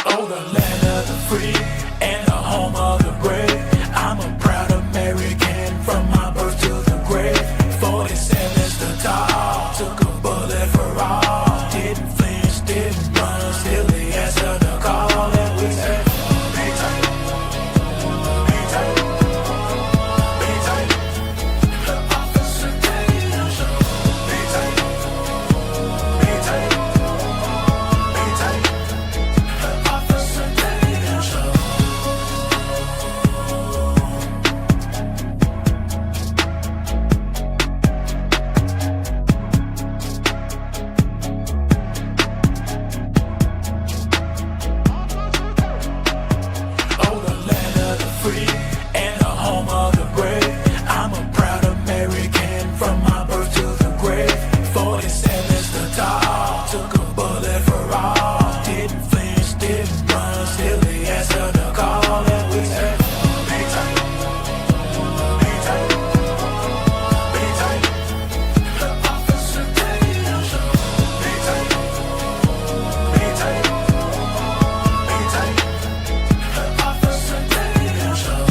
Oh, the land of the free and the home of the brave. I'm a proud American from my birth to the grave. 47's the top, took a bullet for all. Didn't flinch, didn't run, still they answered the call. And we said, be tight, be tight, be tight. The Officer Tatum Show. Be tight, be tight, be tight. The Officer Tatum Show. Oh, the land of the free and the home of the brave. I'm a proud American from my birth to the grave. 47's the top, took a bullet for all. Didn't flinch, didn't run, still they answered the call. And we said, be tight, be tight, be tight. The Officer Tatum Show. Be tight, be tight, be tight. The Officer Tatum Show.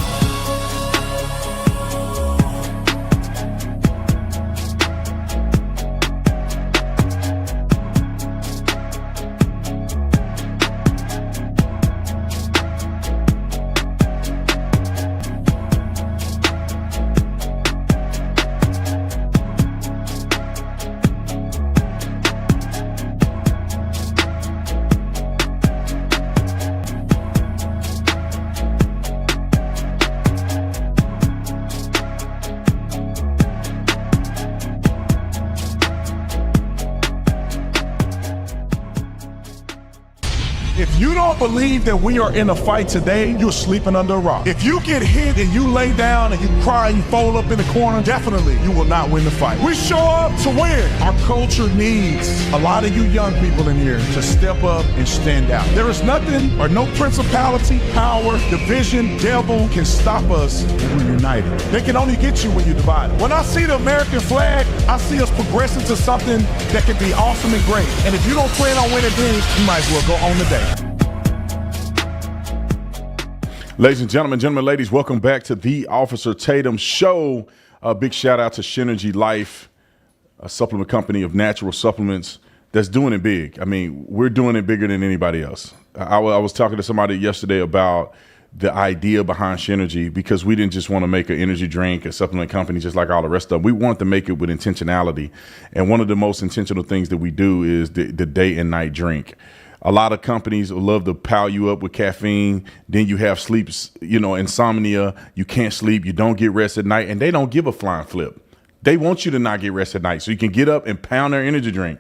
If you don't believe that we are in a fight today, you're sleeping under a rock. If you get hit and you lay down and you cry and you fold up in the corner, definitely you will not win the fight. We show up to win. Our culture needs a lot of you young people in here to step up and stand out. There is nothing or no principality, power, division, devil can stop us when we're united. They can only get you when you're divided. When I see the American flag, I see us progressing to something that can be awesome and great. And if you don't plan on winning then, you might as well go on today. Ladies and gentlemen, ladies, welcome back to the Officer Tatum Show. A big shout out to Shinergy Life, a supplement company of natural supplements that's doing it big. I mean, we're doing it bigger than anybody else. I was talking to somebody yesterday about the idea behind Shinergy, because we didn't just want to make an energy drink, a supplement company just like all the rest of them. We want to make it with intentionality. And one of the most intentional things that we do is the day and night drink. A lot of companies love to pile you up with caffeine. Then you have insomnia. You can't sleep. You don't get rest at night. And they don't give a flying flip. They want you to not get rest at night so you can get up and pound their energy drink.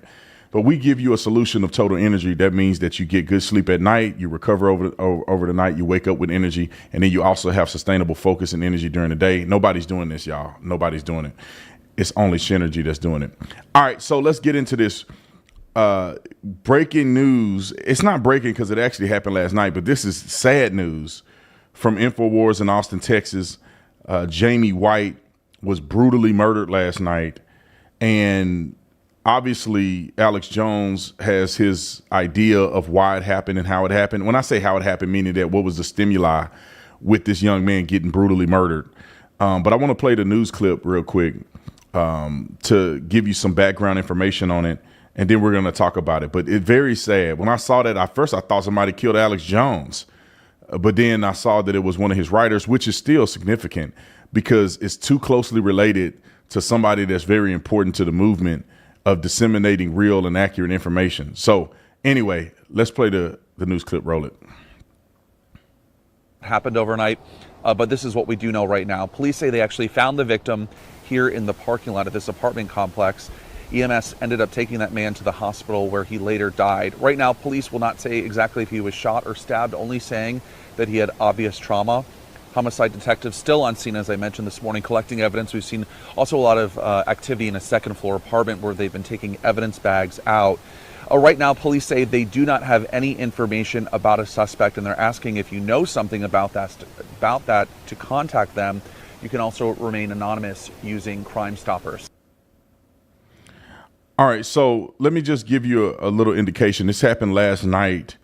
But we give you a solution of total energy. That means that you get good sleep at night. You recover over the night. You wake up with energy. And then you also have sustainable focus and energy during the day. Nobody's doing this, y'all. Nobody's doing it. It's only Shinergy that's doing it. All right, so let's get into this. Breaking news. It's not breaking because it actually happened last night, but this is sad news from InfoWars in Austin, Texas. Jamie White was brutally murdered last night. And obviously Alex Jones has his idea of why it happened and how it happened. When I say how it happened, meaning that what was the stimuli with this young man getting brutally murdered. But I want to play the news clip real quick to give you some background information on it. And then we're going to talk about it. But it's very sad. When I saw that, at first I thought somebody killed Alex Jones. But then I saw that it was one of his writers, which is still significant because it's too closely related to somebody that's very important to the movement of disseminating real and accurate information. So anyway, let's play the news clip. Roll it. Happened overnight, but this is what we do know right now. Police say they actually found the victim here in the parking lot of this apartment complex. EMS ended up taking that man to the hospital where he later died. Right now, police will not say exactly if he was shot or stabbed, only saying that he had obvious trauma. Homicide detectives still on scene, as I mentioned this morning, collecting evidence. We've seen also a lot of activity in a second floor apartment where they've been taking evidence bags out. Right now, police say they do not have any information about a suspect, and they're asking if you know something about that to contact them. You can also remain anonymous using Crime Stoppers. All right, so let me just give you a little indication. This happened last night.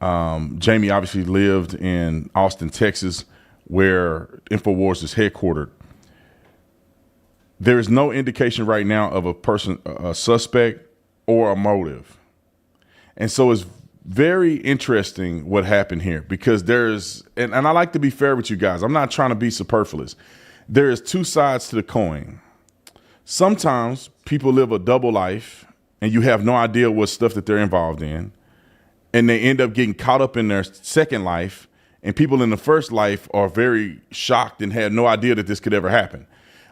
Jamie obviously lived in Austin, Texas, where InfoWars is headquartered. There is no indication right now of a suspect or a motive. And so it's very interesting what happened here, because and I like to be fair with you guys. I'm not trying to be superfluous. There is two sides to the coin. Sometimes people live a double life and you have no idea what stuff that they're involved in, and they end up getting caught up in their second life, and people in the first life are very shocked and had no idea that this could ever happen.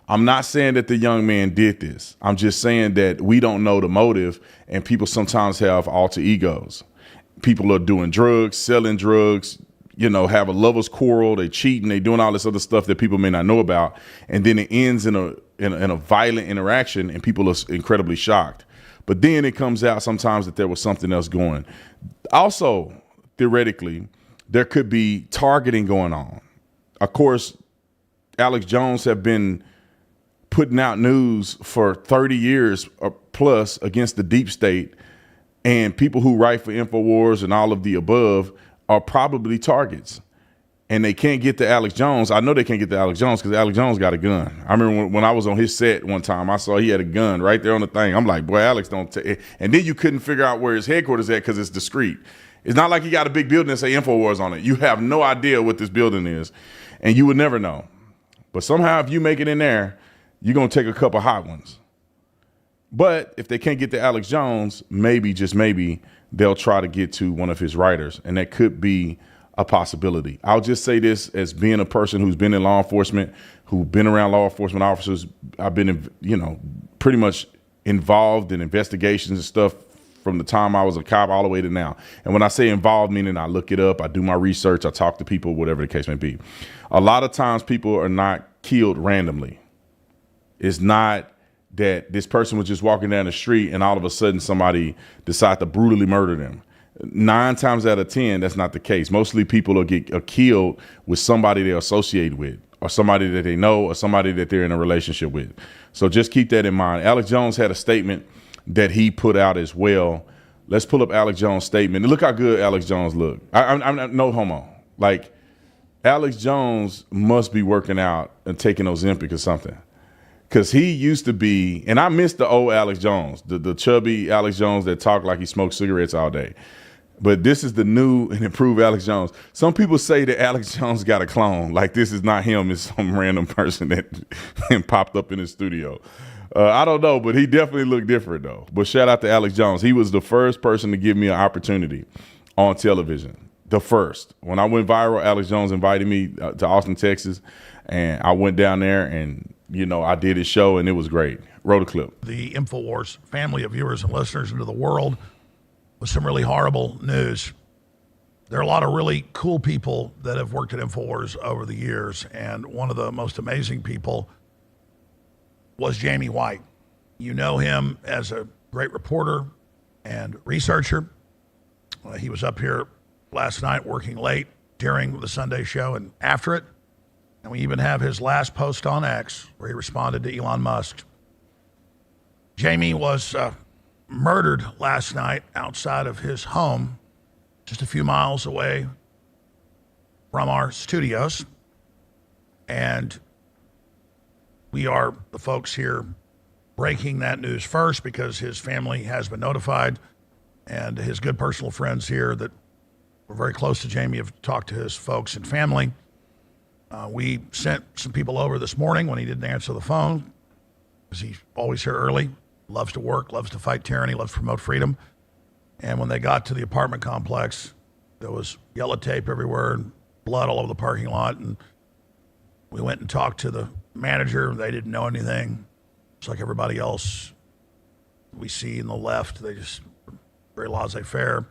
I'm not saying that the young man did this. I'm just saying that we don't know the motive, and people sometimes have alter egos. People are doing drugs, selling drugs, have a lover's quarrel, they cheating, they doing all this other stuff that people may not know about, and then it ends in a violent interaction, and people are incredibly shocked. But then it comes out sometimes that there was something else going. Also, theoretically, there could be targeting going on. Of course, Alex Jones have been putting out news for 30 years or plus against the deep state, and people who write for InfoWars and all of the above are probably targets. And they can't get to Alex Jones. I know they can't get to Alex Jones because Alex Jones got a gun. I remember when I was on his set one time, I saw he had a gun right there on the thing. I'm like, boy, Alex don't take. And then you couldn't figure out where his headquarters at because it's discreet. It's not like he got a big building that say InfoWars on it. You have no idea what this building is, and you would never know. But somehow if you make it in there, you're going to take a couple hot ones. But if they can't get to Alex Jones, maybe, just maybe, they'll try to get to one of his writers, and that could be a possibility. I'll just say this as being a person who's been in law enforcement, who's been around law enforcement officers. I've been, pretty much involved in investigations and stuff from the time I was a cop all the way to now. And when I say involved, meaning I look it up, I do my research, I talk to people, whatever the case may be. A lot of times people are not killed randomly. It's not that this person was just walking down the street and all of a sudden somebody decide to brutally murder them. 9 times out of 10, that's not the case. Mostly people are killed with somebody they're associated with, or somebody that they know, or somebody that they're in a relationship with. So just keep that in mind. Alex Jones had a statement that he put out as well. Let's pull up Alex Jones' statement. And look how good Alex Jones look. I'm no homo. Like, Alex Jones must be working out and taking Ozempic or something. Because he used to be, and I miss the old Alex Jones, the chubby Alex Jones that talked like he smoked cigarettes all day. But this is the new and improved Alex Jones. Some people say that Alex Jones got a clone. Like, this is not him. It's some random person that popped up in his studio. I don't know, but he definitely looked different, though. But shout out to Alex Jones. He was the first person to give me an opportunity on television. The first. When I went viral, Alex Jones invited me to Austin, Texas. And I went down there and, I did his show, and it was great. Wrote a clip. The InfoWars family of viewers and listeners into the world with some really horrible news. There are a lot of really cool people that have worked at InfoWars over the years, and one of the most amazing people was Jamie White. You know him as a great reporter and researcher. He was up here last night working late during the Sunday show and after it. And we even have his last post on X where he responded to Elon Musk. Jamie was murdered last night outside of his home, just a few miles away from our studios. And we are the folks here breaking that news first because his family has been notified, and his good personal friends here that were very close to Jamie have talked to his folks and family. We sent some people over this morning when he didn't answer the phone, because he's always here early, loves to work, loves to fight tyranny, loves to promote freedom. And when they got to the apartment complex, there was yellow tape everywhere and blood all over the parking lot. And we went and talked to the manager. They didn't know anything. It's like everybody else we see in the left. They just very laissez-faire.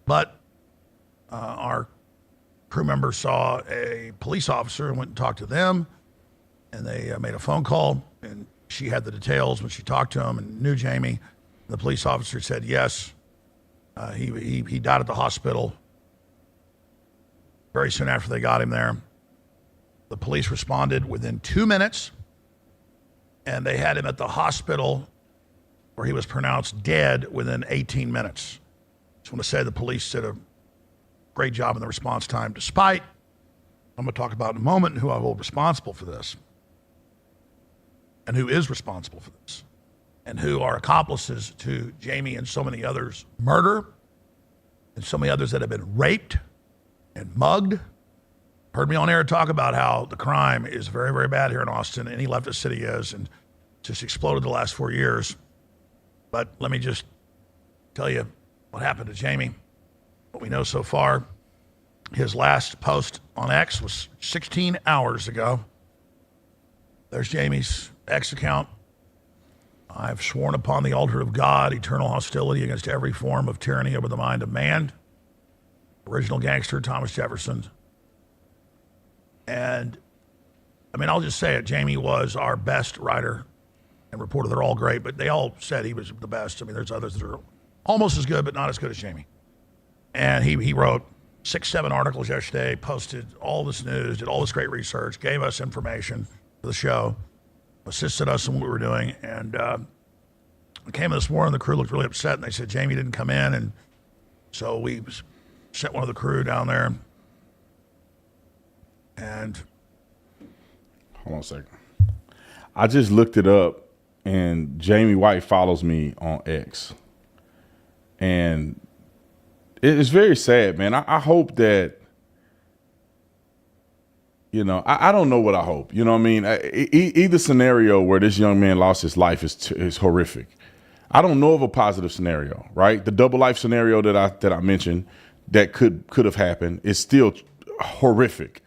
But our crew member saw a police officer and went and talked to them, and they made a phone call, and she had the details when she talked to him and knew Jamie. The police officer said yes, he died at the hospital very soon after they got him there. The police responded within 2 minutes, and they had him at the hospital where he was pronounced dead within 18 minutes. Just want to say the police did a great job in the response time, despite, I'm going to talk about in a moment, who I hold responsible for this, and who is responsible for this, and who are accomplices to Jamie and so many others' murder, and so many others that have been raped and mugged. Heard me on air talk about how the crime is very, very bad here in Austin. Any leftist city is, and just exploded the last 4 years. But let me just tell you what happened to Jamie. What we know so far, his last post on X was 16 hours ago. There's Jamie's X account. I've sworn upon the altar of God eternal hostility against every form of tyranny over the mind of man. Original gangster Thomas Jefferson. And I mean, I'll just say it. Jamie was our best writer and reporter. They're all great, but they all said he was the best. I mean, there's others that are almost as good, but not as good as Jamie. And he wrote 6-7 articles yesterday, posted all this news, did all this great research, gave us information for the show, assisted us in what we were doing. And I came in this morning, the crew looked really upset, and they said Jamie didn't come in. And so we sent one of the crew down there. And hold on a second. I just looked it up, and Jamie White follows me on X. And it's very sad, man. I hope that, you know, I don't know what I hope. You know what I mean? Either scenario where this young man lost his life is horrific. I don't know of a positive scenario, right? The double life scenario that I mentioned that could have happened is still horrific.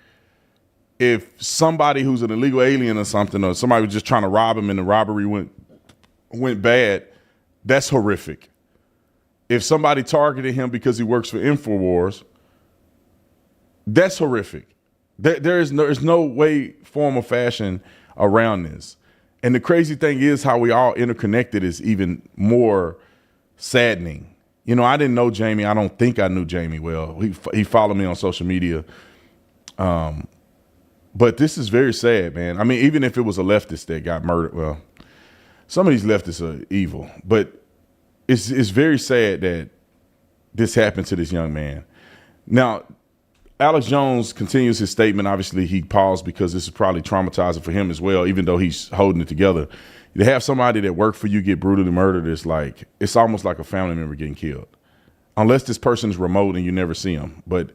If somebody who's an illegal alien or something, or somebody was just trying to rob him and the robbery went bad, that's horrific. If somebody targeted him because he works for InfoWars, that's horrific. There's no way, form, or fashion around this. And the crazy thing is how we all interconnected is even more saddening. You know, I didn't know Jamie. I don't think I knew Jamie well. He followed me on social media. But this is very sad, man. I mean, even if it was a leftist that got murdered, well, some of these leftists are evil. But it's very sad that this happened to this young man. Now, Alex Jones continues his statement. Obviously, he paused because this is probably traumatizing for him as well, even though he's holding it together. To have somebody that worked for you get brutally murdered is like, it's almost like a family member getting killed. Unless this person is remote and you never see them. But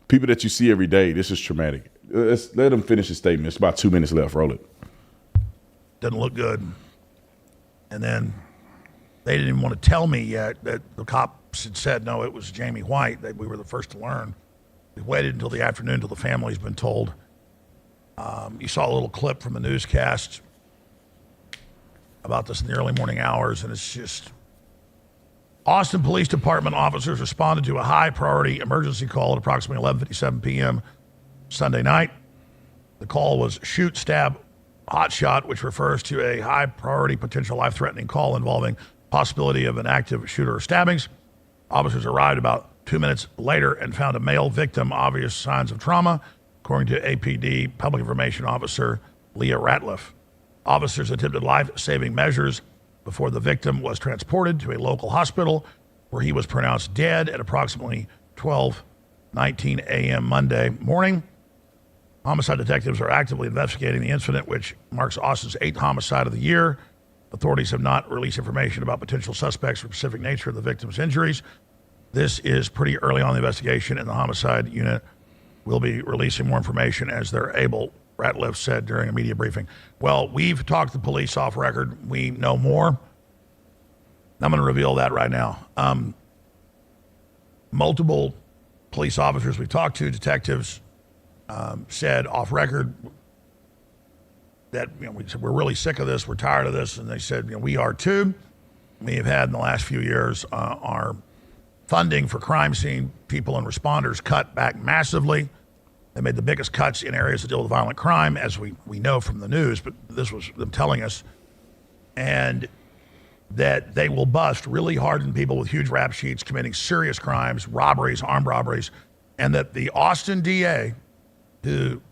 people that you see every day, this is traumatic. Let's let him finish his statement. It's about 2 minutes left. Roll it. Doesn't look good. And then they didn't even want to tell me yet that the cops had said, no, it was Jamie White, that we were the first to learn. We waited until the afternoon until the family's been told. You saw a little clip from a newscast about this in the early morning hours, and it's just Austin Police Department officers responded to a high-priority emergency call at approximately 11:57 p.m. Sunday night. The call was shoot, stab, hot shot, which refers to a high-priority potential life-threatening call involving possibility of an active shooter or stabbings. Officers arrived about 2 minutes later and found a male victim, obvious signs of trauma, according to APD Public Information Officer Leah Ratliff. Officers attempted life-saving measures before the victim was transported to a local hospital where he was pronounced dead at approximately 12:19 a.m. Monday morning. Homicide detectives are actively investigating the incident, which marks Austin's 8th homicide of the year. Authorities have not released information about potential suspects or specific nature of the victim's injuries. This is pretty early on in the investigation, and the homicide unit will be releasing more information as they're able, Ratliff said during a media briefing. Well, we've talked to the police off record. We know more. I'm going to reveal that right now. Multiple police officers we talked to, detectives, said off record that we said, we're really sick of this, we're tired of this, and they said we are too. We have had in the last few years our funding for crime scene people and responders cut back massively. They made the biggest cuts in areas that deal with violent crime, as we know from the news, but this was them telling us, and that they will bust really hardened people with huge rap sheets committing serious crimes, robberies, armed robberies, and that the Austin DA, who,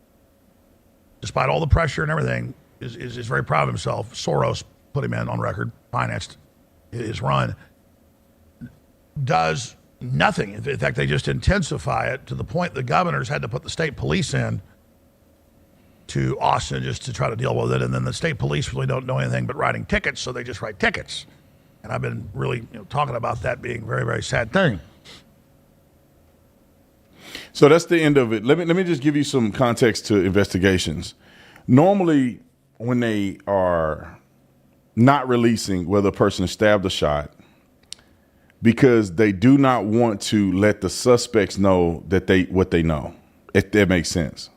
despite all the pressure and everything, is very proud of himself. Soros put him in on record, financed his run, does nothing. In fact, they just intensify it to the point the governors had to put the state police in to Austin just to try to deal with it. And then the state police really don't know anything but writing tickets, so they just write tickets. And I've been really talking about that being a very, very sad thing. So that's the end of it. Let me just give you some context to investigations. Normally, when they are not releasing whether a person is stabbed or shot, because they do not want to let the suspects know that what they know, if that makes sense,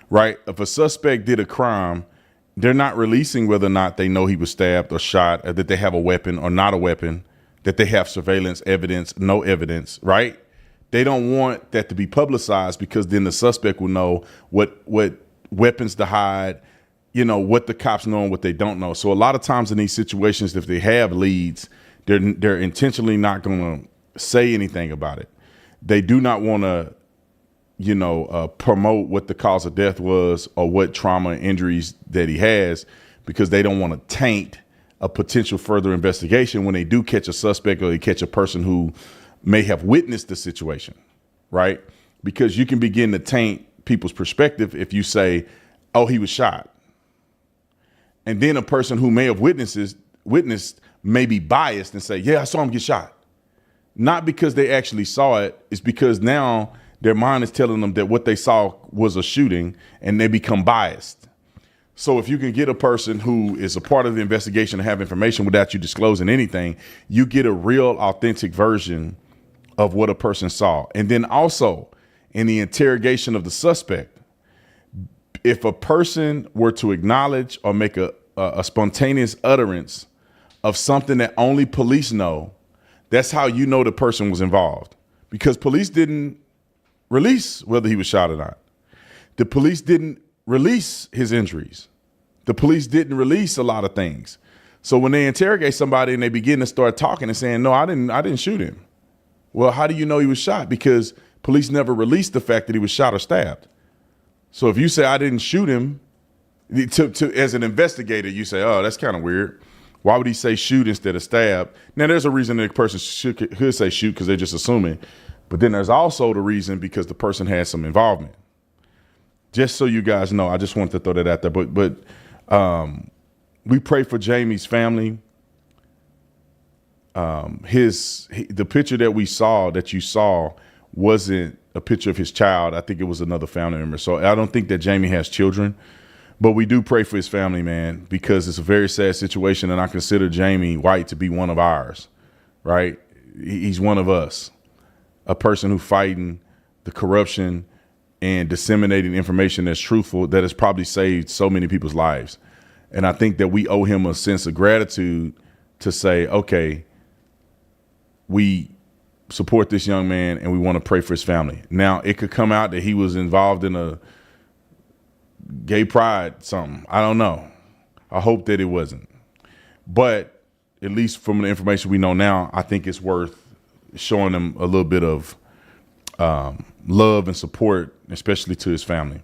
right? If a suspect did a crime, they're not releasing whether or not they know he was stabbed or shot, or that they have a weapon or not a weapon, that they have surveillance evidence, no evidence, right? They don't want that to be publicized because then the suspect will know what weapons to hide, what the cops know and what they don't know. So a lot of times in these situations, if they have leads, they're intentionally not going to say anything about it. They do not want to, promote what the cause of death was or what trauma and injuries that he has, because they don't want to taint a potential further investigation when they do catch a suspect or they catch a person who may have witnessed the situation, right? Because you can begin to taint people's perspective if you say, oh, he was shot. And then a person who may have witnessed may be biased and say, yeah, I saw him get shot. Not because they actually saw it. It's because now their mind is telling them that what they saw was a shooting and they become biased. So if you can get a person who is a part of the investigation and have information without you disclosing anything, you get a real authentic version of what a person saw. And then also in the interrogation of the suspect, if a person were to acknowledge or make a spontaneous utterance of something that only police know, that's how you know the person was involved, because police didn't release whether he was shot or not. The police didn't release his injuries. The police didn't release a lot of things. So when they interrogate somebody and they begin to start talking and saying, no, I didn't shoot him. Well, how do you know he was shot? Because police never released the fact that he was shot or stabbed. So if you say I didn't shoot him, as an investigator, you say, oh, that's kind of weird. Why would he say shoot instead of stab? Now, there's a reason that a person could say shoot because they're just assuming. But then there's also the reason because the person has some involvement. Just so you guys know, I just wanted to throw that out there. But we pray for Jamie's family. The picture that you saw wasn't a picture of his child. I think it was another family member. So I don't think that Jamie has children. But we do pray for his family, man, because it's a very sad situation, and I consider Jamie White to be one of ours, right? He's one of us, a person who's fighting the corruption and disseminating information that's truthful that has probably saved so many people's lives. And I think that we owe him a sense of gratitude to say, okay, we support this young man and we want to pray for his family. Now, it could come out that he was involved in a gay pride something. I don't know. I hope that it wasn't. But at least from the information we know now, I think it's worth showing him a little bit of love and support, especially to his family.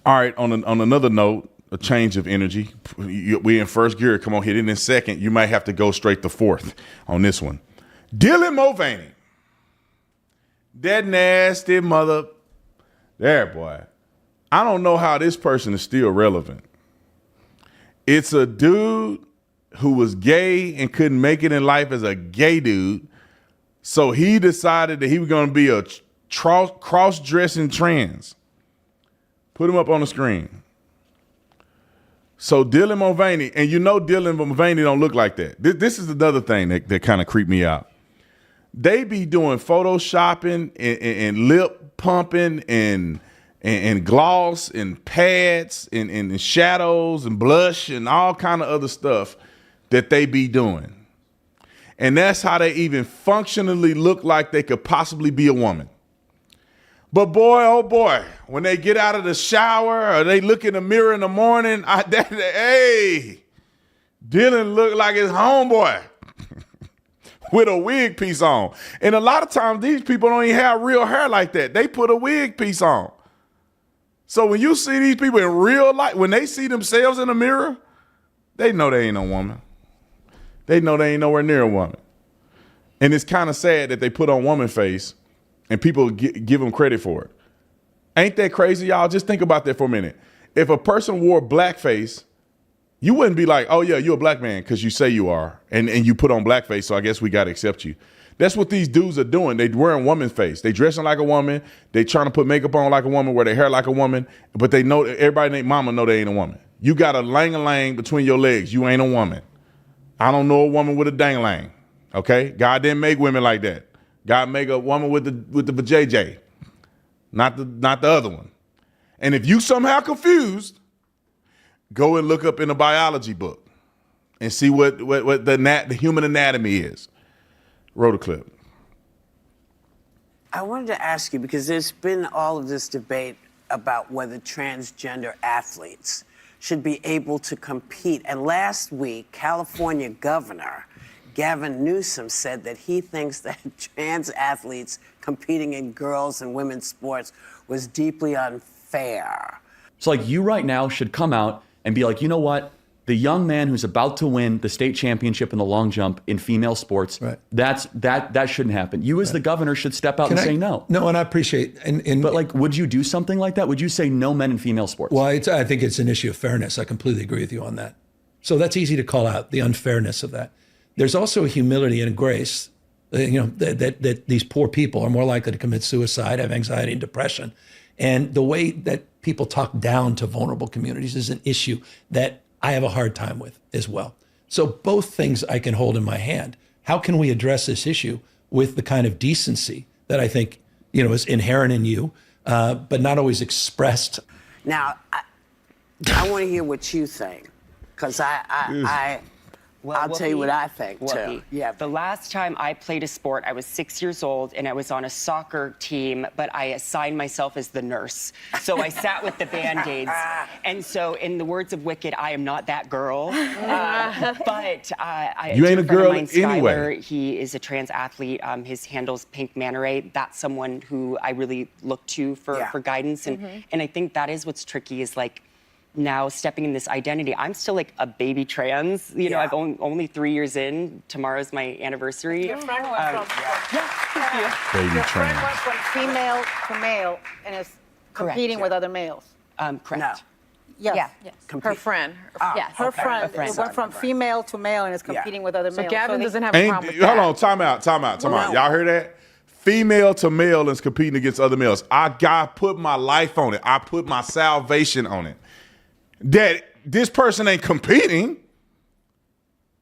All right, on another note, a change of energy. We're in first gear. Come on, hit it in second. You might have to go straight to fourth on this one. Dylan Mulvaney. That nasty mother. There, boy. I don't know how this person is still relevant. It's a dude who was gay and couldn't make it in life as a gay dude. So he decided that he was going to be a cross-dressing trans. Put him up on the screen. So Dylan Mulvaney, and Dylan Mulvaney don't look like that. This is another thing that kind of creeped me out. They be doing photoshopping and lip pumping and gloss and pads and shadows and blush and all kind of other stuff that they be doing. And that's how they even functionally look like they could possibly be a woman. But boy, oh boy, when they get out of the shower or they look in the mirror in the morning, hey, Dylan look like his homeboy with a wig piece on. And a lot of times these people don't even have real hair like that. They put a wig piece on. So when you see these people in real life, when they see themselves in the mirror, they know they ain't no woman. They know they ain't nowhere near a woman. And it's kind of sad that they put on woman face and people give them credit for it. Ain't that crazy, y'all? Just think about that for a minute. If a person wore blackface, you wouldn't be like, oh, yeah, you're a black man because you say you are. And you put on blackface, so I guess we got to accept you. That's what these dudes are doing. They wearing woman's face. They dressing like a woman. They trying to put makeup on like a woman, wear their hair like a woman. But they know, everybody named mama know they ain't a woman. You got a lang-a-lang between your legs. You ain't a woman. I don't know a woman with a dang-a-lang. Okay? God didn't make women like that. God made a woman with the vajayjay, not the other one. And if you somehow confused, go and look up in a biology book and see what the human anatomy is. Roll the clip. I wanted to ask you, because there's been all of this debate about whether transgender athletes should be able to compete. And last week, California Governor Gavin Newsom said that he thinks that trans athletes competing in girls' and women's sports was deeply unfair. So like you right now should come out and be like, you know what? The young man who's about to win the state championship in the long jump in female sports, right. that shouldn't happen. You as the governor should step out and say no. No, and I appreciate. But like, would you do something like that? Would you say no men in female sports? Well, I think it's an issue of fairness. I completely agree with you on that. So that's easy to call out, the unfairness of that. There's also a humility and a grace, that these poor people are more likely to commit suicide, have anxiety and depression. And the way that people talk down to vulnerable communities is an issue that I have a hard time with as well. So both things I can hold in my hand. How can we address this issue with the kind of decency that I think, is inherent in you, but not always expressed? Now, I want to hear what you think, because I'll tell you what I think, too. Yeah. The last time I played a sport, I was 6 years old, and I was on a soccer team, but I assigned myself as the nurse. So I sat with the Band-Aids. And so, in the words of Wicked, I am not that girl. But you ain't a girl mine, anyway. Skylar, he is a trans athlete. His handle's Pink Manta Ray. That's someone who I really look to for guidance. And I think that is what's tricky, is like, now stepping in this identity. I'm still like a baby trans. I've only 3 years in. Tomorrow's my anniversary. Your friend went Baby your trans. friend went from female to male and is competing with other males. Correct. No. Yes. Her friend. Her friend went from female to male and is competing with other males. So Gavin doesn't have a problem with that. Hold on, time out. Y'all hear that? Female to male is competing against other males. I put my life on it. I put my salvation on it. That this person ain't competing.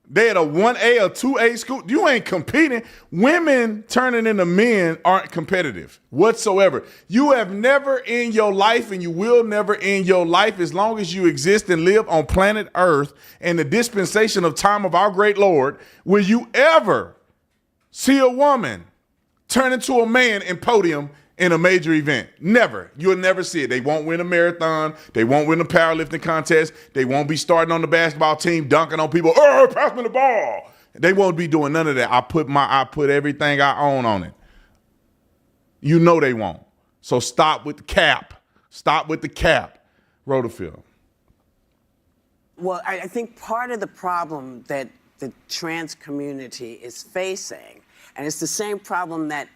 They at a 1A or 2A school. You ain't competing. Women turning into men aren't competitive whatsoever. You have never in your life, and you will never in your life, as long as you exist and live on planet Earth in the dispensation of time of our great Lord, will you ever see a woman turn into a man in podium in a major event. Never. You'll never see it. They won't win a marathon. They won't win a powerlifting contest. They won't be starting on the basketball team, dunking on people. Oh, pass me the ball. They won't be doing none of that. I put everything I own on it. You know they won't. So stop with the cap. Stop with the cap. Roll the film. Well, I think part of the problem that the trans community is facing, and it's the same problem that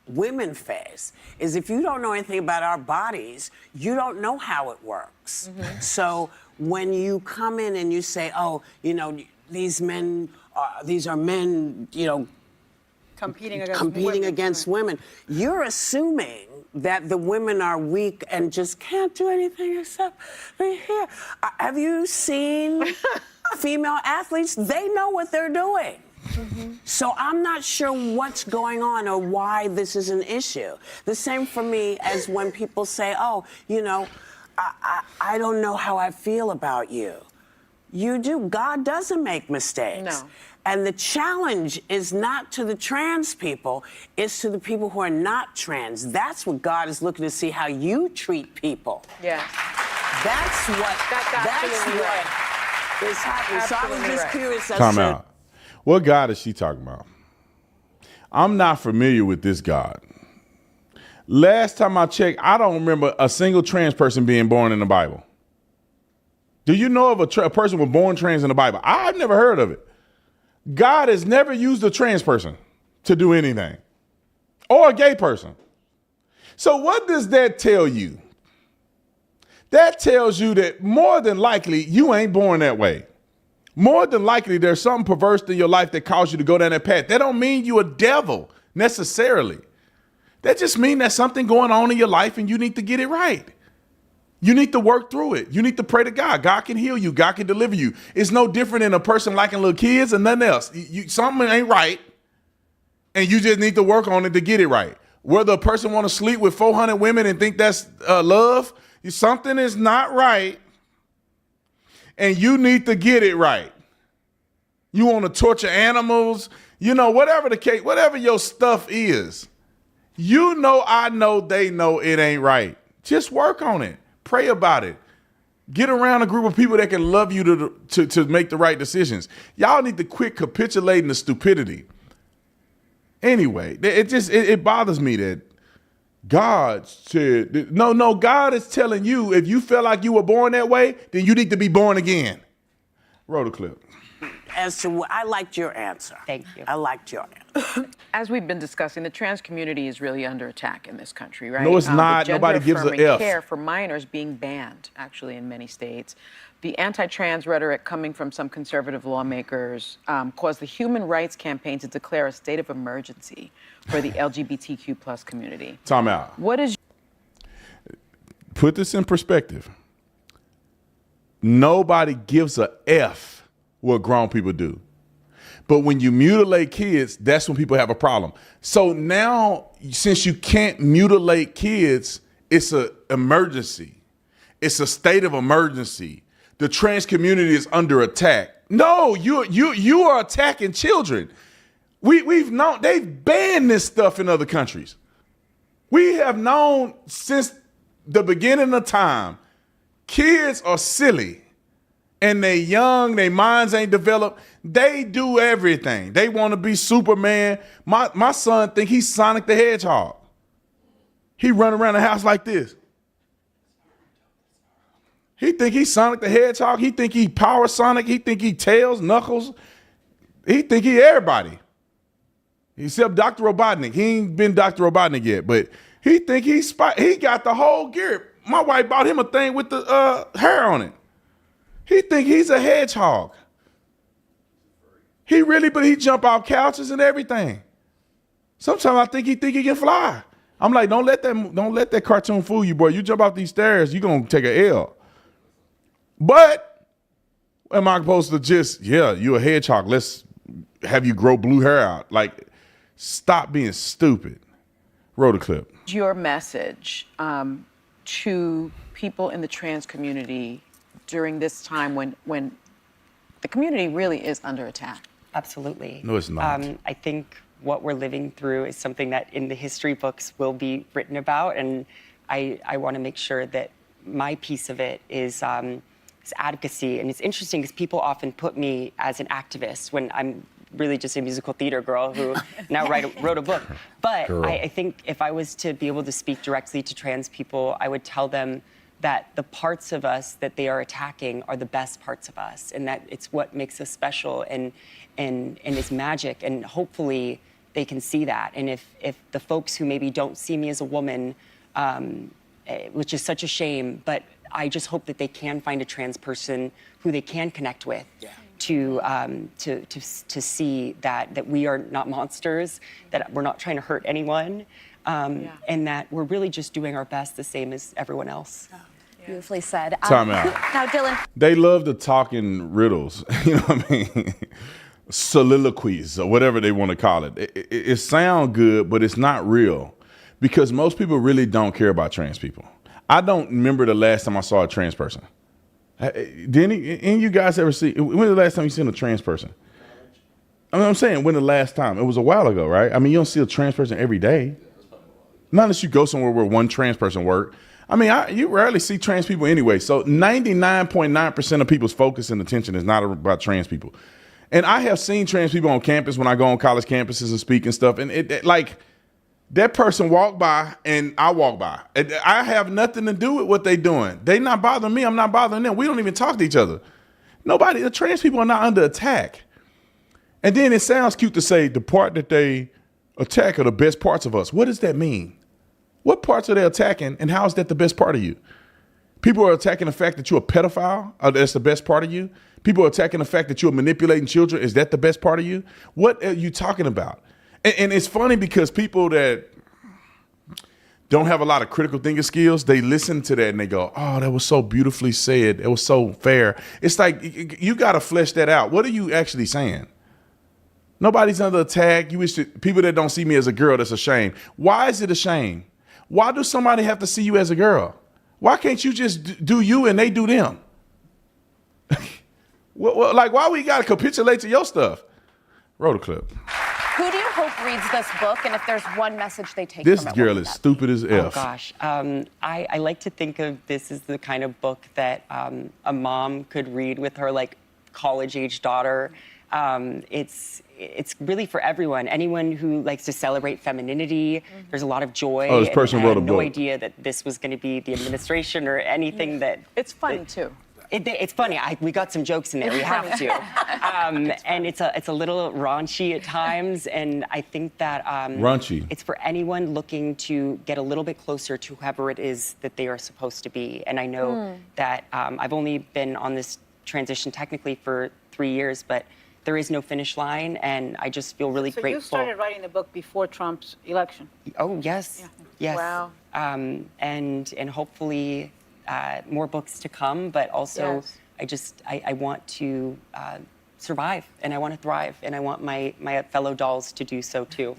women face, is if you don't know anything about our bodies, you don't know how it works. So when you come in and you say, oh, these are men, competing against women, you're assuming that the women are weak and just can't do anything except be here. Have you seen female athletes? They know what they're doing. So I'm not sure what's going on or why this is an issue. The same for me as when people say, oh, I don't know how I feel about you. You do. God doesn't make mistakes. No. And the challenge is not to the trans people, it's to the people who are not trans. That's what God is looking to see, how you treat people. Yeah. That's what is happening. So I was just curious as Time to... out. What God is she talking about? I'm not familiar with this God. Last time I checked, I don't remember a single trans person being born in the Bible. Do you know of a person was born trans in the Bible? I've never heard of it. God has never used a trans person to do anything, or a gay person. So what does that tell you? That tells you that more than likely you ain't born that way. More than likely there's something perverse in your life that caused you to go down that path. That don't mean you a devil necessarily. That just means there's something going on in your life and you need to get it right. You need to work through it. You need to pray to God. God can heal you. God can deliver you. It's no different than a person liking little kids and nothing else. Something ain't right, and you just need to work on it to get it right. Whether a person want to sleep with 400 women and think that's love, something is not right, and you need to get it right. You want to torture animals, whatever the case, whatever your stuff is, I know, they know it ain't right. Just work on it. Pray about it. Get around a group of people that can love you to make the right decisions. Y'all need to quit capitulating to stupidity. Anyway, it bothers me that God said, no, God is telling you, if you feel like you were born that way, then you need to be born again. Roll the clip. I liked your answer. Thank you. I liked your answer. As we've been discussing, the trans community is really under attack in this country, right? No, it's not. Nobody gives a F. Care for minors being banned, actually, in many states. The anti-trans rhetoric coming from some conservative lawmakers caused the Human Rights Campaign to declare a state of emergency for the LGBTQ plus community. Time out. What is... Put this in perspective. Nobody gives a F what grown people do. But when you mutilate kids, that's when people have a problem. So now, since you can't mutilate kids, it's an emergency. It's a state of emergency. The trans community is under attack. No, you are attacking children. We've known, they've banned this stuff in other countries. We have known since the beginning of time, kids are silly. And they young, their minds ain't developed. They do everything. They want to be Superman. My son think he's Sonic the Hedgehog. He run around the house like this. He think he's Sonic the Hedgehog. He think he Power Sonic. He think he Tails, Knuckles. He think he everybody. Except Dr. Robotnik. He ain't been Dr. Robotnik yet, but he think he got the whole gear. My wife bought him a thing with the hair on it. He think he's a hedgehog. But he jump off couches and everything. Sometimes I think he can fly. I'm like, don't let that cartoon fool you, boy. You jump off these stairs, you're gonna take a L. But am I supposed to just, you're a hedgehog, let's have you grow blue hair out? Like, stop being stupid. Roll the clip. Your message to people in the trans community during this time when the community really is under attack? Absolutely. No, it's not. I think what we're living through is something that in the history books will be written about, and I want to make sure that my piece of it is advocacy. And it's interesting because people often put me as an activist when I'm really just a musical theater girl who now wrote a book. But I think if I was to be able to speak directly to trans people, I would tell them that the parts of us that they are attacking are the best parts of us, and that it's what makes us special and is magic, and hopefully they can see that. And if the folks who maybe don't see me as a woman, which is such a shame, but I just hope that they can find a trans person who they can connect with. To see that we are not monsters, that we're not trying to hurt anyone, and that we're really just doing our best, the same as everyone else. Beautifully said. Time out. Now, Dylan. They love to talk in riddles, you know what I mean? Soliloquies or whatever they want to call it. It sounds good, but it's not real because most people really don't care about trans people. I don't remember the last time I saw a trans person. Did any of you guys ever see, when was the last time you seen a trans person? I mean, I'm saying when the last time? It was a while ago, right? I mean, you don't see a trans person every day. Not unless you go somewhere where one trans person work. I mean, you rarely see trans people anyway. So 99.9% of people's focus and attention is not about trans people. And I have seen trans people on campus when I go on college campuses and speak and stuff. And it like that person walk by and I walk by. I have nothing to do with what they doing. They not bothering me. I'm not bothering them. We don't even talk to each other. The trans people are not under attack. And then it sounds cute to say the part that they Attack are the best parts of us. What does that mean? What parts are they attacking, and how is that the best part of you? People are attacking the fact that you're a pedophile. That's the best part of you. People are attacking the fact that you're manipulating children. Is that the best part of you? What are you talking about? And it's funny because people that don't have a lot of critical thinking skills, they listen to that and they go, oh, that was so beautifully said. It was so fair. It's like, you got to flesh that out. What are you actually saying? Nobody's under attack. You wish people that don't see me as a girl, that's a shame. Why is it a shame? Why do somebody have to see you as a girl? Why can't you just do you and they do them? Like, why we got to capitulate to your stuff? Roll the clip. Who do you hope reads this book, and if there's one message they take This from it? girl is stupid as F. Oh gosh, I like to think of this as the kind of book that a mom could read with her like college-age daughter. It's really for everyone. Anyone who likes to celebrate femininity. There's a lot of joy. Oh, this person and I wrote a had no book. idea that this was going to be the administration or anything that. It's funny too. It's funny. We got some jokes in there. We have to. And it's a little raunchy at times. And I think that Raunchy. it's for anyone looking to get a little bit closer to whoever it is that they are supposed to be. And I know that I've only been on this transition technically for 3 years, but there is no finish line. And I just feel really So grateful. you started writing the book before Trump's election? Oh, yes. Yes. Wow. And hopefully more books to come, but also Yes. I want to survive, and I want to thrive, and I want my fellow dolls to do so too.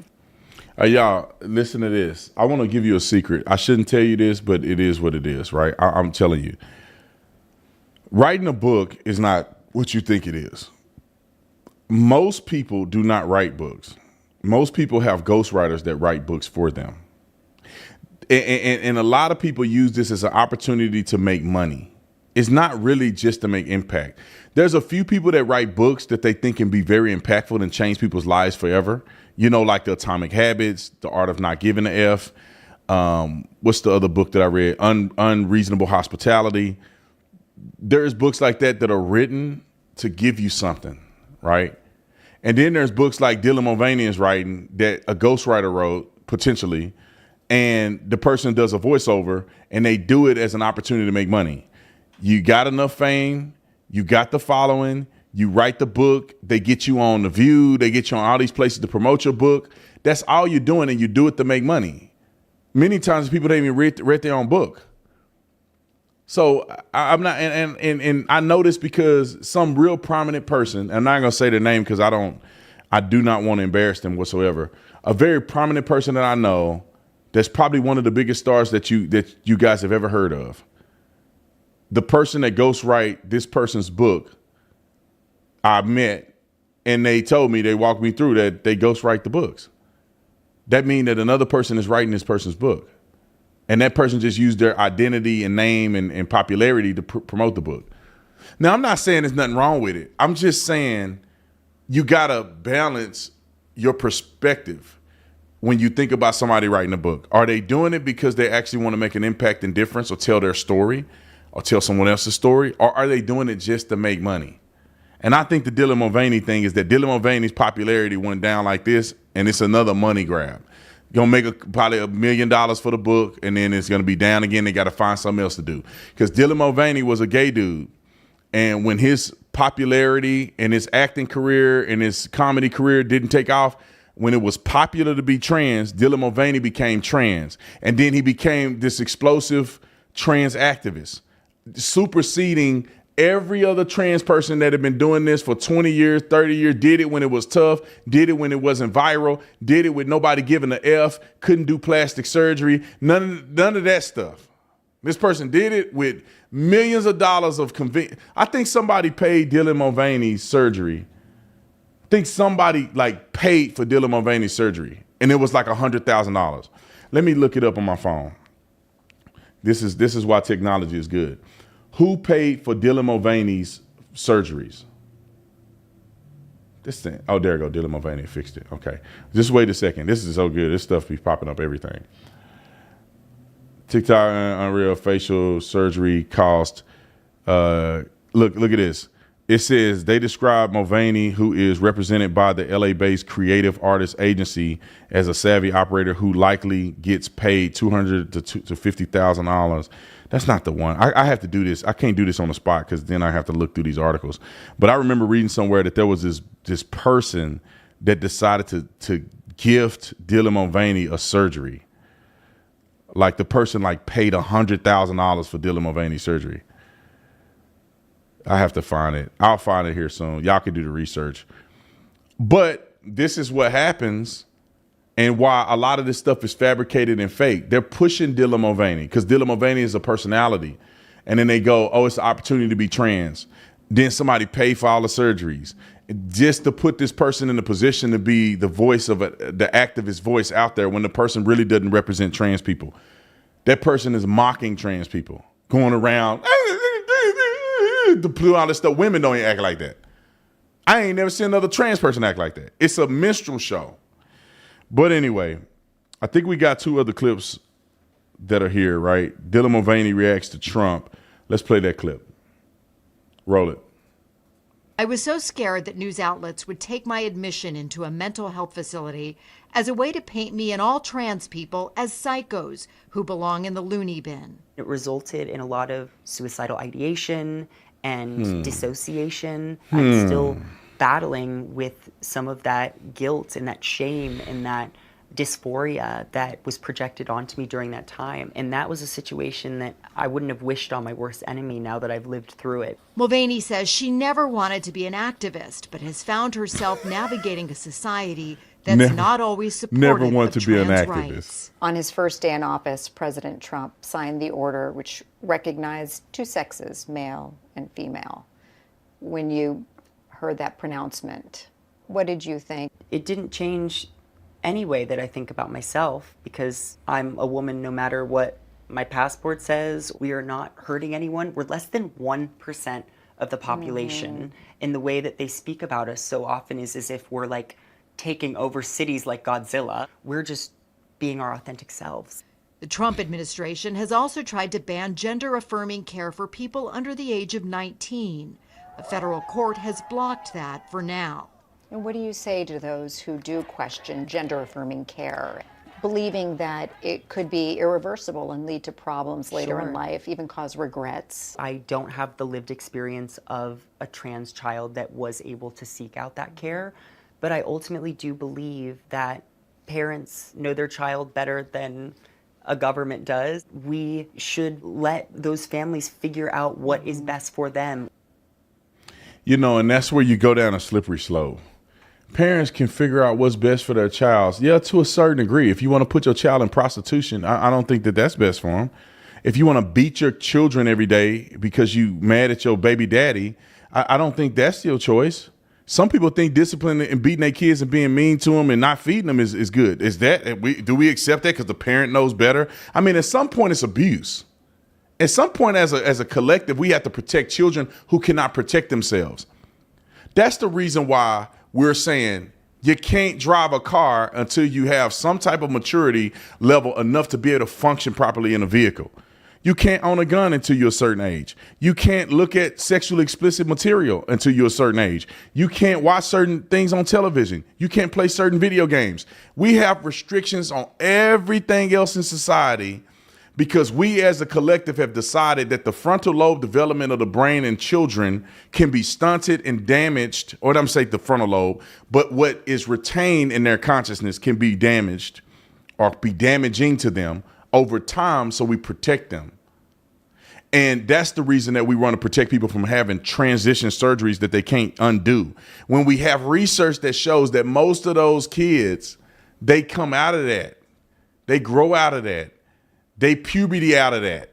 Y'all, listen to this. I want to give you a secret. I shouldn't tell you this, but it is what it is, right? I'm telling you. Writing a book is not what you think it is. Most people do not write books. Most people have ghostwriters that write books for them. And a lot of people use this as an opportunity to make money. It's not really just to make impact. There's a few people that write books that they think can be very impactful and change people's lives forever. You know, like The Atomic Habits, The Art of Not Giving a F. What's the other book that I read? Unreasonable Hospitality. There's books like that are written to give you something, right? And then there's books like Dylan Mulvaney is writing that a ghostwriter wrote, potentially, and the person does a voiceover, and they do it as an opportunity to make money. You got enough fame, you got the following, you write the book, they get you on The View, they get you on all these places to promote your book. That's all you're doing, and you do it to make money. Many times people don't even read their own book. So I'm not, and I know this because some real prominent person, I'm not gonna say their name because I do not want to embarrass them whatsoever. A very prominent person that I know, that's probably one of the biggest stars that you guys have ever heard of. The person that ghostwrite this person's book, I met, and they told me, they walked me through that they ghostwrite the books. That means that another person is writing this person's book. And that person just used their identity and name and popularity to promote the book. Now, I'm not saying there's nothing wrong with it. I'm just saying you got to balance your perspective when you think about somebody writing a book. Are they doing it because they actually want to make an impact and difference or tell their story or tell someone else's story? Or are they doing it just to make money? And I think the Dylan Mulvaney thing is that Dylan Mulvaney's popularity went down like this, and it's another money grab. You're going to make probably $1 million for the book, and then it's going to be down again. They got to find something else to do. Because Dylan Mulvaney was a gay dude. And when his popularity and his acting career and his comedy career didn't take off, when it was popular to be trans, Dylan Mulvaney became trans. And then he became this explosive trans activist, superseding every other trans person that had been doing this for 20 years, 30 years, did it when it was tough, did it when it wasn't viral, did it with nobody giving an F, couldn't do plastic surgery, none of that stuff. This person did it with millions of dollars of convenience. I think somebody paid Dylan Mulvaney's surgery. I think somebody like paid for Dylan Mulvaney's surgery, and it was like $100,000. Let me look it up on my phone. This is why technology is good. Who paid for Dylan Mulvaney's surgeries? This thing. Oh, there you go. Dylan Mulvaney fixed it. Okay. Just wait a second. This is so good. This stuff be popping up everything. TikTok Unreal facial surgery cost. Look at this. It says they describe Mulvaney, who is represented by the LA-based Creative Artists Agency, as a savvy operator who likely gets paid $200,000 to $50,000. That's not the one. I have to do this. I can't do this on the spot because then I have to look through these articles. But I remember reading somewhere that there was this person that decided to gift Dylan Mulvaney a surgery. Like the person paid $100,000 for Dylan Mulvaney's surgery. I have to find it. I'll find it here soon. Y'all can do the research. But this is what happens, and why a lot of this stuff is fabricated and fake. They're pushing Dylan Mulvaney because Dylan Mulvaney is a personality. And then they go, oh, it's an opportunity to be trans. Then somebody pay for all the surgeries just to put this person in a position to be the voice of the activist voice out there when the person really doesn't represent trans people. That person is mocking trans people, going around to do all this stuff. Women don't even act like that. I ain't never seen another trans person act like that. It's a minstrel show. But anyway, I think we got 2 other clips that are here, right? Dylan Mulvaney reacts to Trump. Let's play that clip. Roll it. I was so scared that news outlets would take my admission into a mental health facility as a way to paint me and all trans people as psychos who belong in the loony bin. It resulted in a lot of suicidal ideation and dissociation. I'm still battling with some of that guilt and that shame and that dysphoria that was projected onto me during that time. And that was a situation that I wouldn't have wished on my worst enemy now that I've lived through it. Mulvaney says she never wanted to be an activist, but has found herself navigating a society that's not always supportive of trans rights. On his first day in office, President Trump signed the order which recognized 2 sexes, male and female. When you heard that pronouncement, what did you think? It didn't change any way that I think about myself, because I'm a woman no matter what my passport says. We are not hurting anyone. We're less than 1% of the population. And the way that they speak about us so often is as if we're taking over cities like Godzilla. We're just being our authentic selves. The Trump administration has also tried to ban gender-affirming care for people under the age of 19. A federal court has blocked that for now. And what do you say to those who do question gender-affirming care, believing that it could be irreversible and lead to problems later in life, even cause regrets? I don't have the lived experience of a trans child that was able to seek out that care, but I ultimately do believe that parents know their child better than a government does. We should let those families figure out what is best for them. You know, and that's where you go down a slippery slope. Parents can figure out what's best for their child. Yeah, to a certain degree. If you want to put your child in prostitution, I don't think that that's best for them. If you want to beat your children every day because you mad at your baby daddy, I don't think that's your choice. Some people think discipline and beating their kids and being mean to them and not feeding them is good. Is that, do we accept that because the parent knows better? I mean, at some point it's abuse. At some point as a collective, we have to protect children who cannot protect themselves. That's the reason why we're saying you can't drive a car until you have some type of maturity level enough to be able to function properly in a vehicle. You can't own a gun until you're a certain age. You can't look at sexually explicit material until you're a certain age. You can't watch certain things on television. You can't play certain video games. We have restrictions on everything else in society because we as a collective have decided that the frontal lobe development of the brain in children can be stunted and damaged, or I'm saying the frontal lobe, but what is retained in their consciousness can be damaged or be damaging to them over time, so we protect them. And that's the reason that we want to protect people from having transition surgeries that they can't undo. When we have research that shows that most of those kids, they come out of that. They grow out of that. They puberty out of that.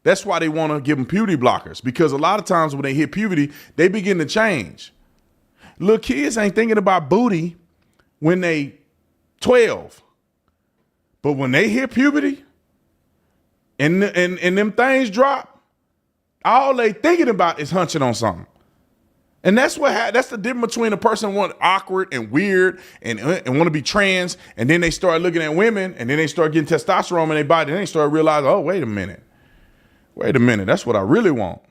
That's why they want to give them puberty blockers, because a lot of times when they hit puberty, they begin to change. Little kids ain't thinking about booty when they 12. But when they hit puberty and them things drop, all they thinking about is hunching on something. And that's that's the difference between a person want awkward and weird and want to be trans, and then they start looking at women, and then they start getting testosterone in their body, and they start realizing, oh, wait a minute, that's what I really want.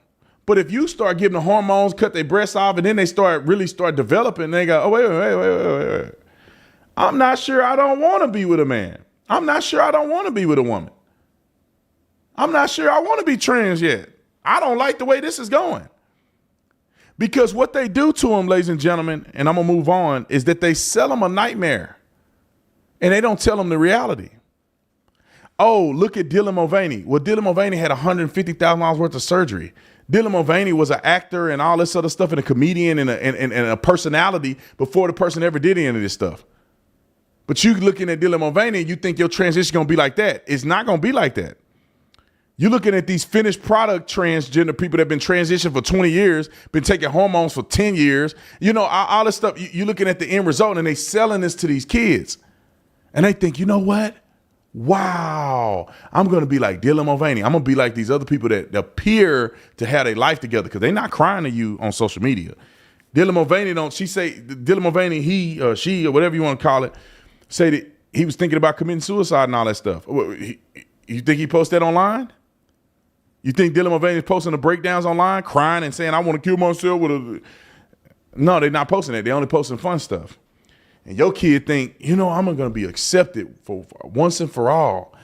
But if you start giving the hormones, cut their breasts off, and then they really start developing, they go, oh, wait. I'm not sure I don't want to be with a man. I'm not sure I don't want to be with a woman. I'm not sure I want to be trans yet. I don't like the way this is going. Because what they do to them, ladies and gentlemen, and I'm going to move on, is that they sell them a nightmare. And they don't tell them the reality. Oh, look at Dylan Mulvaney. Well, Dylan Mulvaney had $150,000 worth of surgery. Dylan Mulvaney was an actor and all this other stuff, and a comedian and a personality before the person ever did any of this stuff. But you looking at Dylan Mulvaney, you think your transition is going to be like that. It's not going to be like that. You're looking at these finished product transgender people that have been transitioned for 20 years, been taking hormones for 10 years. You know, all this stuff. You're looking at the end result, and they selling this to these kids. And they think, you know what? Wow, I'm going to be like Dylan Mulvaney. I'm going to be like these other people that appear to have their life together because they're not crying to you on social media. Dylan Mulvaney Dylan Mulvaney, he or she or whatever you want to call it, say that he was thinking about committing suicide and all that stuff. You think he posted that online? You think Dylan Mulvaney is posting the breakdowns online, crying and saying, I want to kill myself with a... No, they're not posting that. They're only posting fun stuff. And your kid think, you know, I'm going to be accepted for once and for all.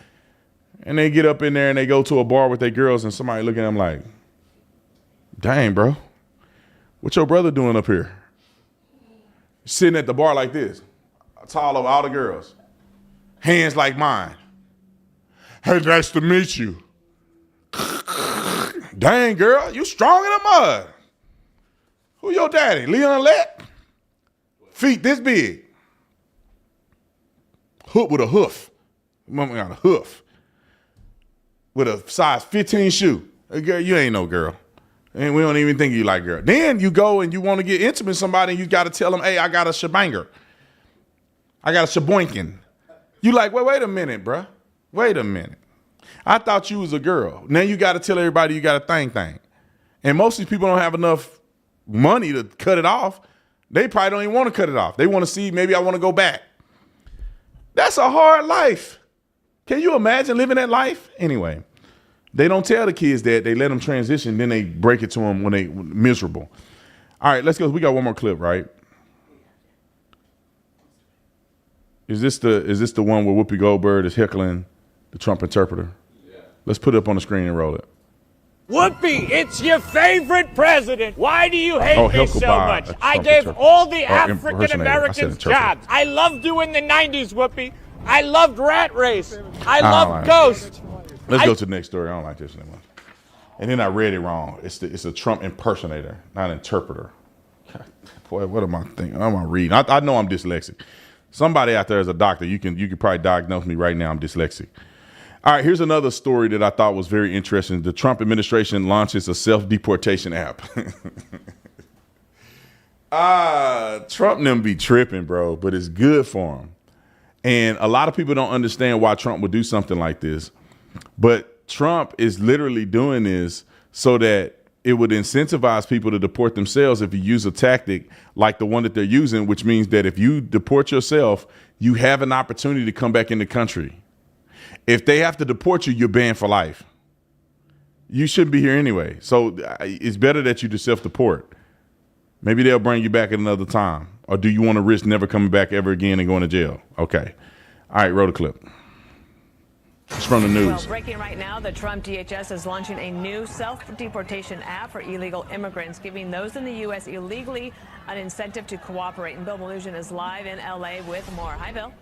And they get up in there and they go to a bar with their girls and somebody looking at them like, dang, bro, what your brother doing up here? Sitting at the bar like this, tall of all the girls, hands like mine. Hey, nice to meet you. Dang, girl, you strong in the mud. Who your daddy? Leon Lett? Feet this big. Hook with a hoof. Mama got a hoof. With a size 15 shoe. Hey, girl, you ain't no girl. And we don't even think you like girl. Then you go and you want to get intimate with somebody and you got to tell them, hey, I got a shebanger. I got a sheboinkin. You like, wait a minute, bruh. Wait a minute. I thought you was a girl. Now you got to tell everybody you got a thing. And most of these people don't have enough money to cut it off. They probably don't even want to cut it off. They want to see, maybe I want to go back. That's a hard life. Can you imagine living that life? Anyway, they don't tell the kids that. They let them transition, then they break it to them when they miserable. All right, let's go. We got one more clip, right? Is this the one where Whoopi Goldberg is heckling the Trump interpreter? Yeah. Let's put it up on the screen and roll it. Whoopi, it's your favorite president. Why do you hate me so much? I gave interpreter. all the Oh, African Americans jobs. I loved you in the 90s, Whoopi. I loved Rat Race. I loved Ghost. Let's go to the next story. I don't like this anymore. And then I read it wrong. It's a Trump impersonator, not interpreter. God, boy, what am I thinking? What am I reading? I know I'm dyslexic. Somebody out there is a doctor. You can probably diagnose me right now. I'm dyslexic. All right, here's another story that I thought was very interesting. The Trump administration launches a self-deportation app. Trump and them be tripping, bro, but it's good for him. And a lot of people don't understand why Trump would do something like this. But Trump is literally doing this so that it would incentivize people to deport themselves if you use a tactic like the one that they're using, which means that if you deport yourself, you have an opportunity to come back in the country. If they have to deport you, you're banned for life. You shouldn't be here anyway. So it's better that you just self-deport. Maybe they'll bring you back at another time. Or do you want to risk never coming back ever again and going to jail? Okay. All right, roll the clip. It's from the news. Well, breaking right now, the Trump DHS is launching a new self-deportation app for illegal immigrants, giving those in the U.S. illegally an incentive to cooperate. And Bill Melugin is live in L.A. with more. Hi, Bill.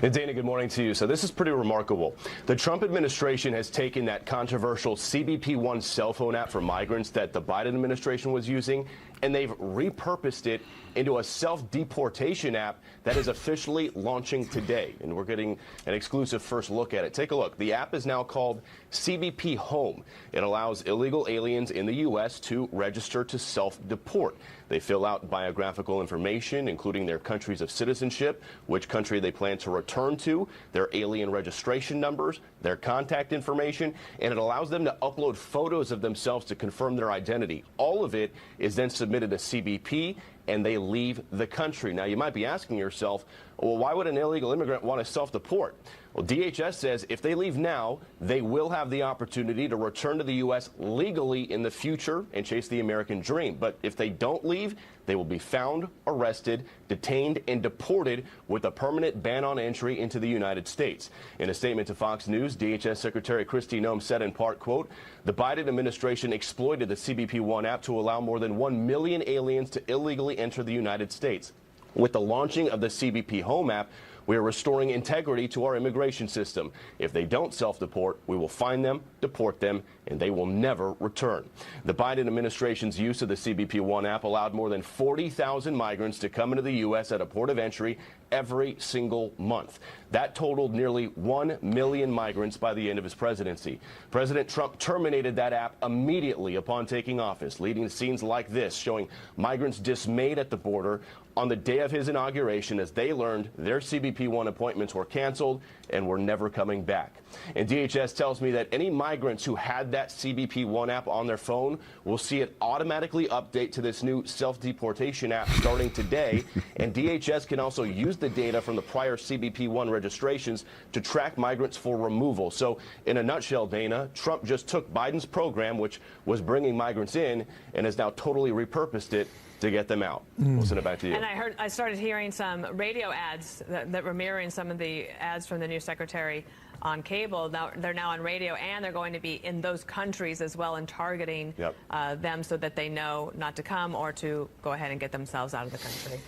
And Dana, good morning to you. So this is pretty remarkable. The Trump administration has taken that controversial CBP-1 cell phone app for migrants that the Biden administration was using, and they've repurposed it into a self-deportation app that is officially launching today. And we're getting an exclusive first look at it. Take a look. The app is now called CBP Home. It allows illegal aliens in the U.S. to register to self-deport. They fill out biographical information, including their countries of citizenship, which country they plan to return to, their alien registration numbers, their contact information, and it allows them to upload photos of themselves to confirm their identity. All of it is then submitted to CBP, and they leave the country. Now, you might be asking yourself, well, why would an illegal immigrant want to self-deport? Well, DHS says if they leave now, they will have the opportunity to return to the U.S. legally in the future and chase the American dream. But if they don't leave, they will be found, arrested, detained, and deported with a permanent ban on entry into the United States. In a statement to Fox News, DHS Secretary Kristi Noem said in part, quote, the Biden administration exploited the CBP-1 app to allow more than 1 million aliens to illegally enter the United States. With the launching of the CBP Home app, we are restoring integrity to our immigration system. If they don't self-deport, we will find them, deport them, and they will never return. The Biden administration's use of the CBP-1 app allowed more than 40,000 migrants to come into the U.S. at a port of entry every single month. That totaled nearly 1 million migrants by the end of his presidency. President Trump terminated that app immediately upon taking office, leading to scenes like this, showing migrants dismayed at the border on the day of his inauguration as they learned their CBP-1 appointments were canceled and were never coming back. And DHS tells me that any migrants who had that CBP-1 app on their phone will see it automatically update to this new self-deportation app starting today. And DHS can also use the data from the prior CBP-1 registrations to track migrants for removal. So in a nutshell, Dana, Trump just took Biden's program, which was bringing migrants in, and has now totally repurposed it to get them out. We'll send it back to you. And I started hearing some radio ads that were mirroring some of the ads from the new secretary on cable. Now they're now on radio, and they're going to be in those countries as well and targeting them so that they know not to come or to go ahead and get themselves out of the country.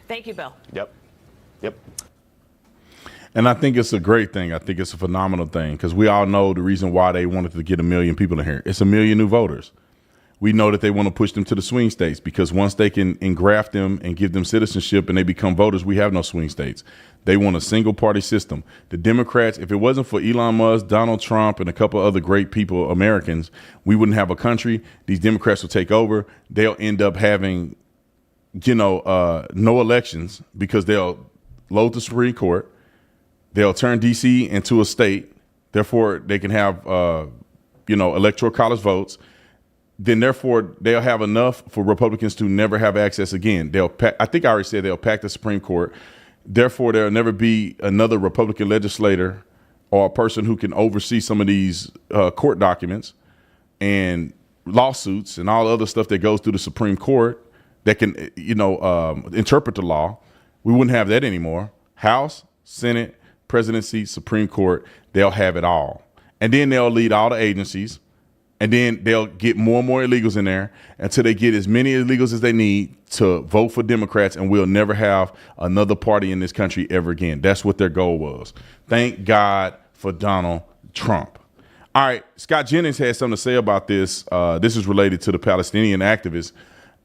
Thank you, Bill. Yep. And I think it's a great thing. I think it's a phenomenal thing because we all know the reason why they wanted to get 1 million people in here. It's 1 million new voters. We know that they want to push them to the swing states because once they can engraft them and give them citizenship and they become voters, we have no swing states. They want a single party system. The Democrats, if it wasn't for Elon Musk, Donald Trump, and a couple other great people, Americans, we wouldn't have a country. These Democrats will take over. They'll end up having, no elections because they'll load the Supreme Court. They'll turn D.C. into a state. Therefore, they can have, electoral college votes. Then therefore they'll have enough for Republicans to never have access again. I think I already said they'll pack the Supreme Court. Therefore, there'll never be another Republican legislator or a person who can oversee some of these court documents and lawsuits and all the other stuff that goes through the Supreme Court that can, interpret the law. We wouldn't have that anymore. House, Senate, presidency, Supreme Court, they'll have it all. And then they'll lead all the agencies. And then they'll get more and more illegals in there until they get as many illegals as they need to vote for Democrats, and we'll never have another party in this country ever again. That's what their goal was. Thank God for Donald Trump. All right, Scott Jennings has something to say about this. This is related to the Palestinian activists.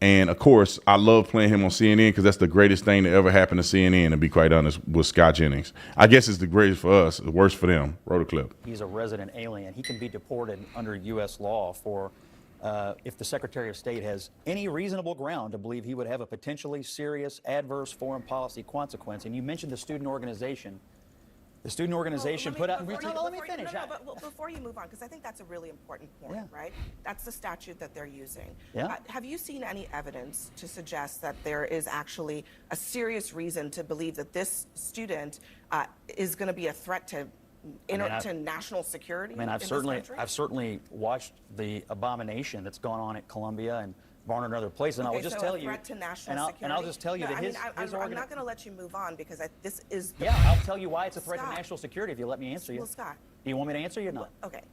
And, of course, I love playing him on CNN because that's the greatest thing that ever happened to CNN, to be quite honest, with Scott Jennings. I guess it's the greatest for us, the worst for them. Roll the clip. He's a resident alien. He can be deported under U.S. law for if the Secretary of State has any reasonable ground to believe he would have a potentially serious adverse foreign policy consequence. And you mentioned the student organization. The student organization put out. Let me finish. But before you move on, because I think that's a really important point, right? That's the statute that they're using. Yeah. Have you seen any evidence to suggest that there is actually a serious reason to believe that this student is going to be a threat to national security? I mean, I've certainly watched the abomination that's gone on at Columbia and Barnard and other places, and I will just tell you, to national security. And I'll just tell you that I'm not going to let you move on because this is. I'll tell you why it's a threat to national security if you let me answer you. Well, Scott. Do you want me to answer you or not? Okay.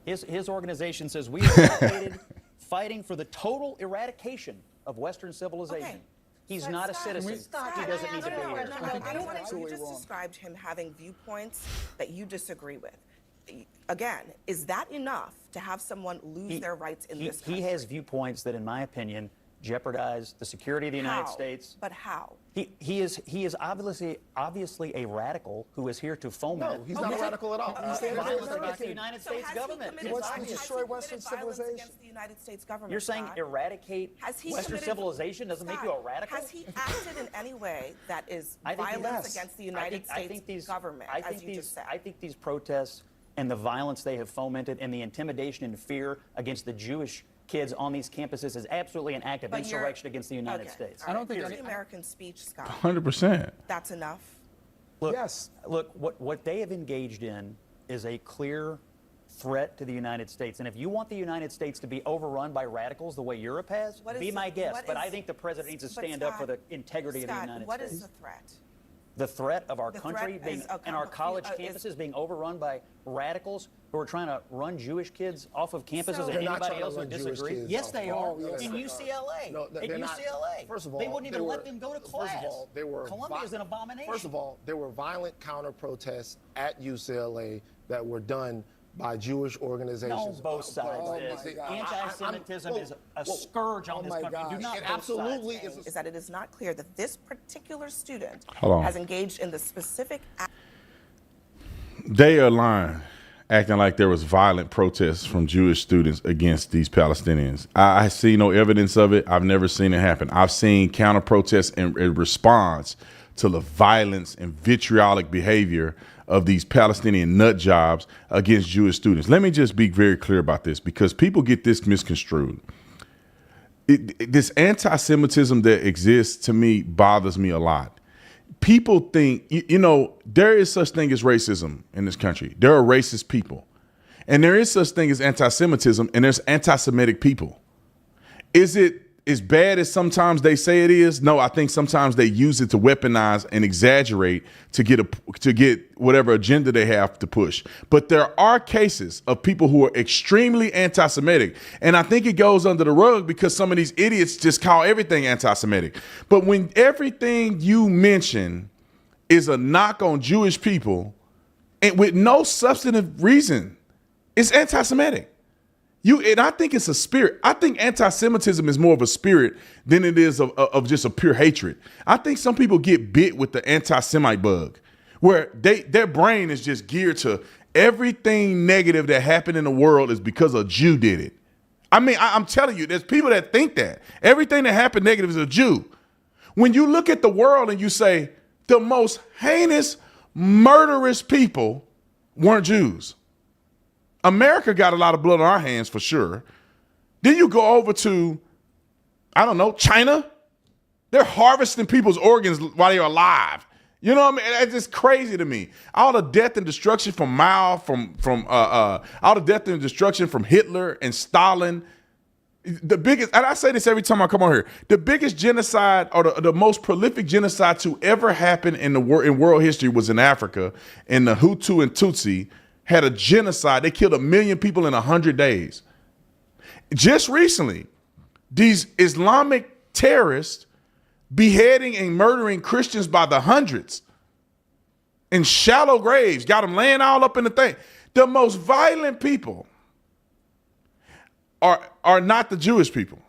His organization says we are dedicated fighting for the total eradication of Western civilization. Okay. He's not a citizen. He doesn't need to be here. You just described him having viewpoints that you disagree with. Again, is that enough to have someone lose their rights in this country? He has viewpoints that, in my opinion, jeopardize the security of the United States. But how? He is obviously a radical who is here to foment. No, he's not a radical at all. He's violence against the United States government. He wants to destroy Western civilization. Against the United States government. You're saying eradicate Western civilization doesn't make you a radical? Has he acted in any way that is violence against the United States government, as you just said? I think these protests and the violence they have fomented and the intimidation and fear against the Jewish kids on these campuses is absolutely an act of insurrection against the United States. I don't think any American speech, Scott. 100%. That's enough. Look, Look, what they have engaged in is a clear threat to the United States. And if you want the United States to be overrun by radicals the way Europe has, be my guest. But I think the president needs to stand up for the integrity of the United States. What is the threat? The threat of our country being, and our college campuses being overrun by radicals who are trying to run Jewish kids off of campuses and anybody else who disagree. Yes, they are. In UCLA. No, in UCLA. First of all, they wouldn't even let them go to class. First of all, Columbia's an abomination. First of all, there were violent counter protests at UCLA that were done by Jewish organizations. No, both sides. Anti-Semitism is a scourge on this country. Do not absolutely is that it is not clear that this particular student Hold on. has engaged in the specific They are lying, acting like there was violent protests from Jewish students against these Palestinians. I see no evidence of it. I've never seen it happen. I've seen counter protests in response to the violence and vitriolic behavior of these Palestinian nut jobs against Jewish students. Let me just be very clear about this, because people get this misconstrued. This anti-Semitism that exists, to me, bothers me a lot. People think, you know, there is such thing as racism in this country. There are racist people. And there is such thing as anti-Semitism, and there's anti-Semitic people. Is it as bad as sometimes they say it is? No, I think sometimes they use it to weaponize and exaggerate to get whatever agenda they have to push. But there are cases of people who are extremely anti-Semitic, and I think it goes under the rug because some of these idiots just call everything anti-Semitic. But when everything you mention is a knock on Jewish people and with no substantive reason, it's anti-Semitic. And I think it's a spirit. I think anti-Semitism is more of a spirit than it is of just a pure hatred. I think some people get bit with the anti-Semite bug, where their brain is just geared to everything negative that happened in the world is because a Jew did it. I mean, I'm telling you, there's people that think that everything that happened negative is a Jew. When you look at the world and you say the most heinous, murderous people weren't Jews. America got a lot of blood on our hands for sure. Then you go over to, I don't know, China. They're harvesting people's organs while they're alive. You know what I mean? That's just crazy to me. All the death and destruction from Mao, all the death and destruction from Hitler and Stalin. The biggest, and I say this every time I come on here, the biggest genocide or the most prolific genocide to ever happen in world history was in Africa, and the Hutu and Tutsi had a genocide. They killed 1 million people in 100 days. Just recently, these Islamic terrorists beheading and murdering Christians by the hundreds in shallow graves, got them laying all up in the thing. The most violent people are not the Jewish people.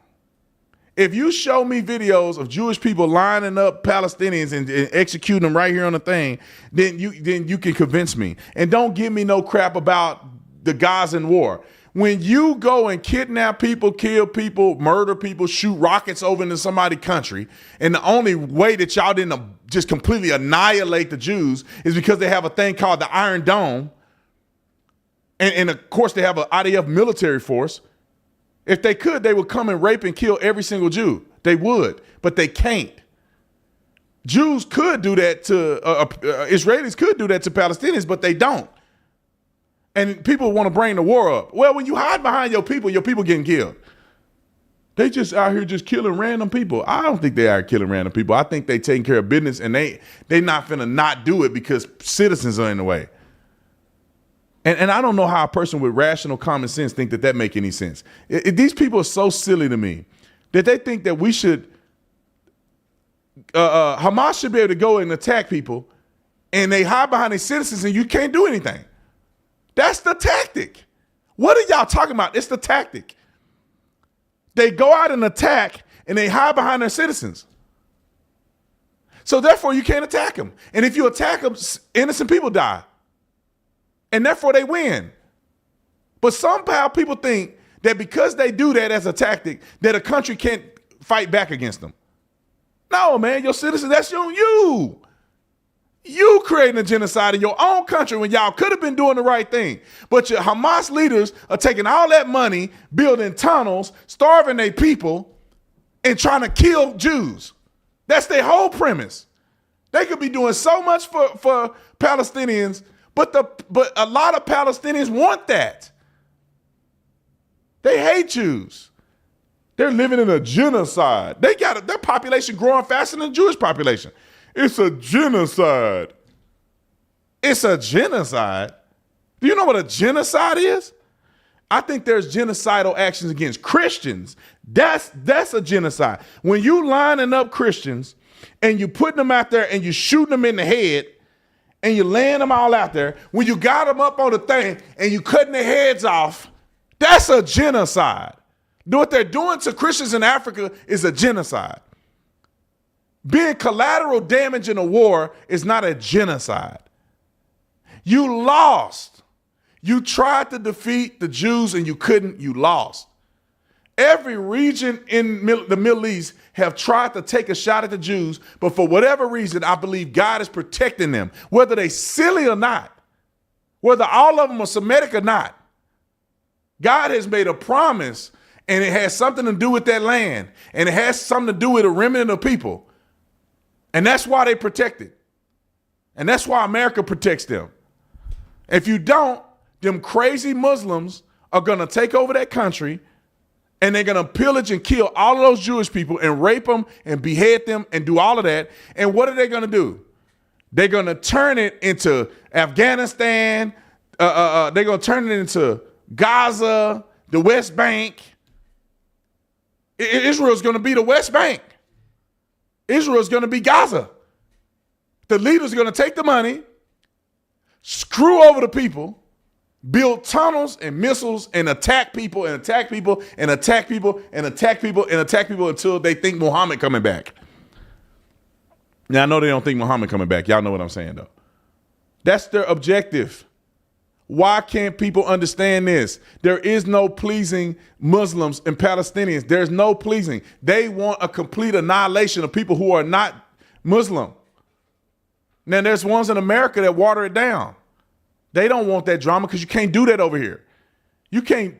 If you show me videos of Jewish people lining up Palestinians and executing them right here on the thing, then you can convince me. And don't give me no crap about the Gazan war. When you go and kidnap people, kill people, murder people, shoot rockets over into somebody's country, and the only way that y'all didn't just completely annihilate the Jews is because they have a thing called the Iron Dome, and of course they have an IDF military force. If they could, they would come and rape and kill every single Jew. They would, but they can't. Jews could do that to, Israelis could do that to Palestinians, but they don't. And people want to bring the war up. Well, when you hide behind your people getting killed. They just out here just killing random people. I don't think they are killing random people. I think they taking care of business, and they not finna not do it because citizens are in the way. And I don't know how a person with rational common sense think that make any sense. These people are so silly to me that they think that we should, Hamas should be able to go and attack people, and they hide behind their citizens and you can't do anything. That's the tactic. What are y'all talking about? It's the tactic. They go out and attack and they hide behind their citizens. So therefore you can't attack them. And if you attack them, innocent people die. And therefore they win. But somehow people think that because they do that as a tactic, that a country can't fight back against them. No, man, your citizens, that's on you. You creating a genocide in your own country when y'all could have been doing the right thing. But your Hamas leaders are taking all that money, building tunnels, starving their people, and trying to kill Jews. That's their whole premise. They could be doing so much for Palestinians, but a lot of Palestinians want that. They hate Jews. They're living in a genocide. They got their population growing faster than the Jewish population. It's a genocide. It's a genocide. Do you know what a genocide is? I think there's genocidal actions against Christians. That's a genocide. When you lining up Christians and you putting them out there and you shooting them in the head and you laying them all out there, when you got them up on the thing and you cutting their heads off, that's a genocide. What they're doing to Christians in Africa is a genocide. Being collateral damage in a war is not a genocide. You lost. You tried to defeat the Jews and you couldn't. You lost. Every region in the Middle East have tried to take a shot at the Jews, but for whatever reason, I believe God is protecting them, whether they silly or not, whether all of them are Semitic or not. God has made a promise, and it has something to do with that land, and it has something to do with a remnant of people. And that's why they protect it. And that's why America protects them. If you don't, them crazy Muslims are going to take over that country, and they're going to pillage and kill all of those Jewish people and rape them and behead them and do all of that. And what are they going to do? They're going to turn it into Afghanistan. They're going to turn it into Gaza, the West Bank. Israel's going to be the West Bank. Israel's going to be Gaza. The leaders are going to take the money, screw over the people, build tunnels and missiles and attack people and attack people and attack people and attack people and attack people until they think Muhammad coming back. Now, I know they don't think Muhammad coming back. Y'all know what I'm saying, though. That's their objective. Why can't people understand this? There is no pleasing Muslims and Palestinians. There's no pleasing. They want a complete annihilation of people who are not Muslim. Now, there's ones in America that water it down. They don't want that drama because you can't do that over here. You can't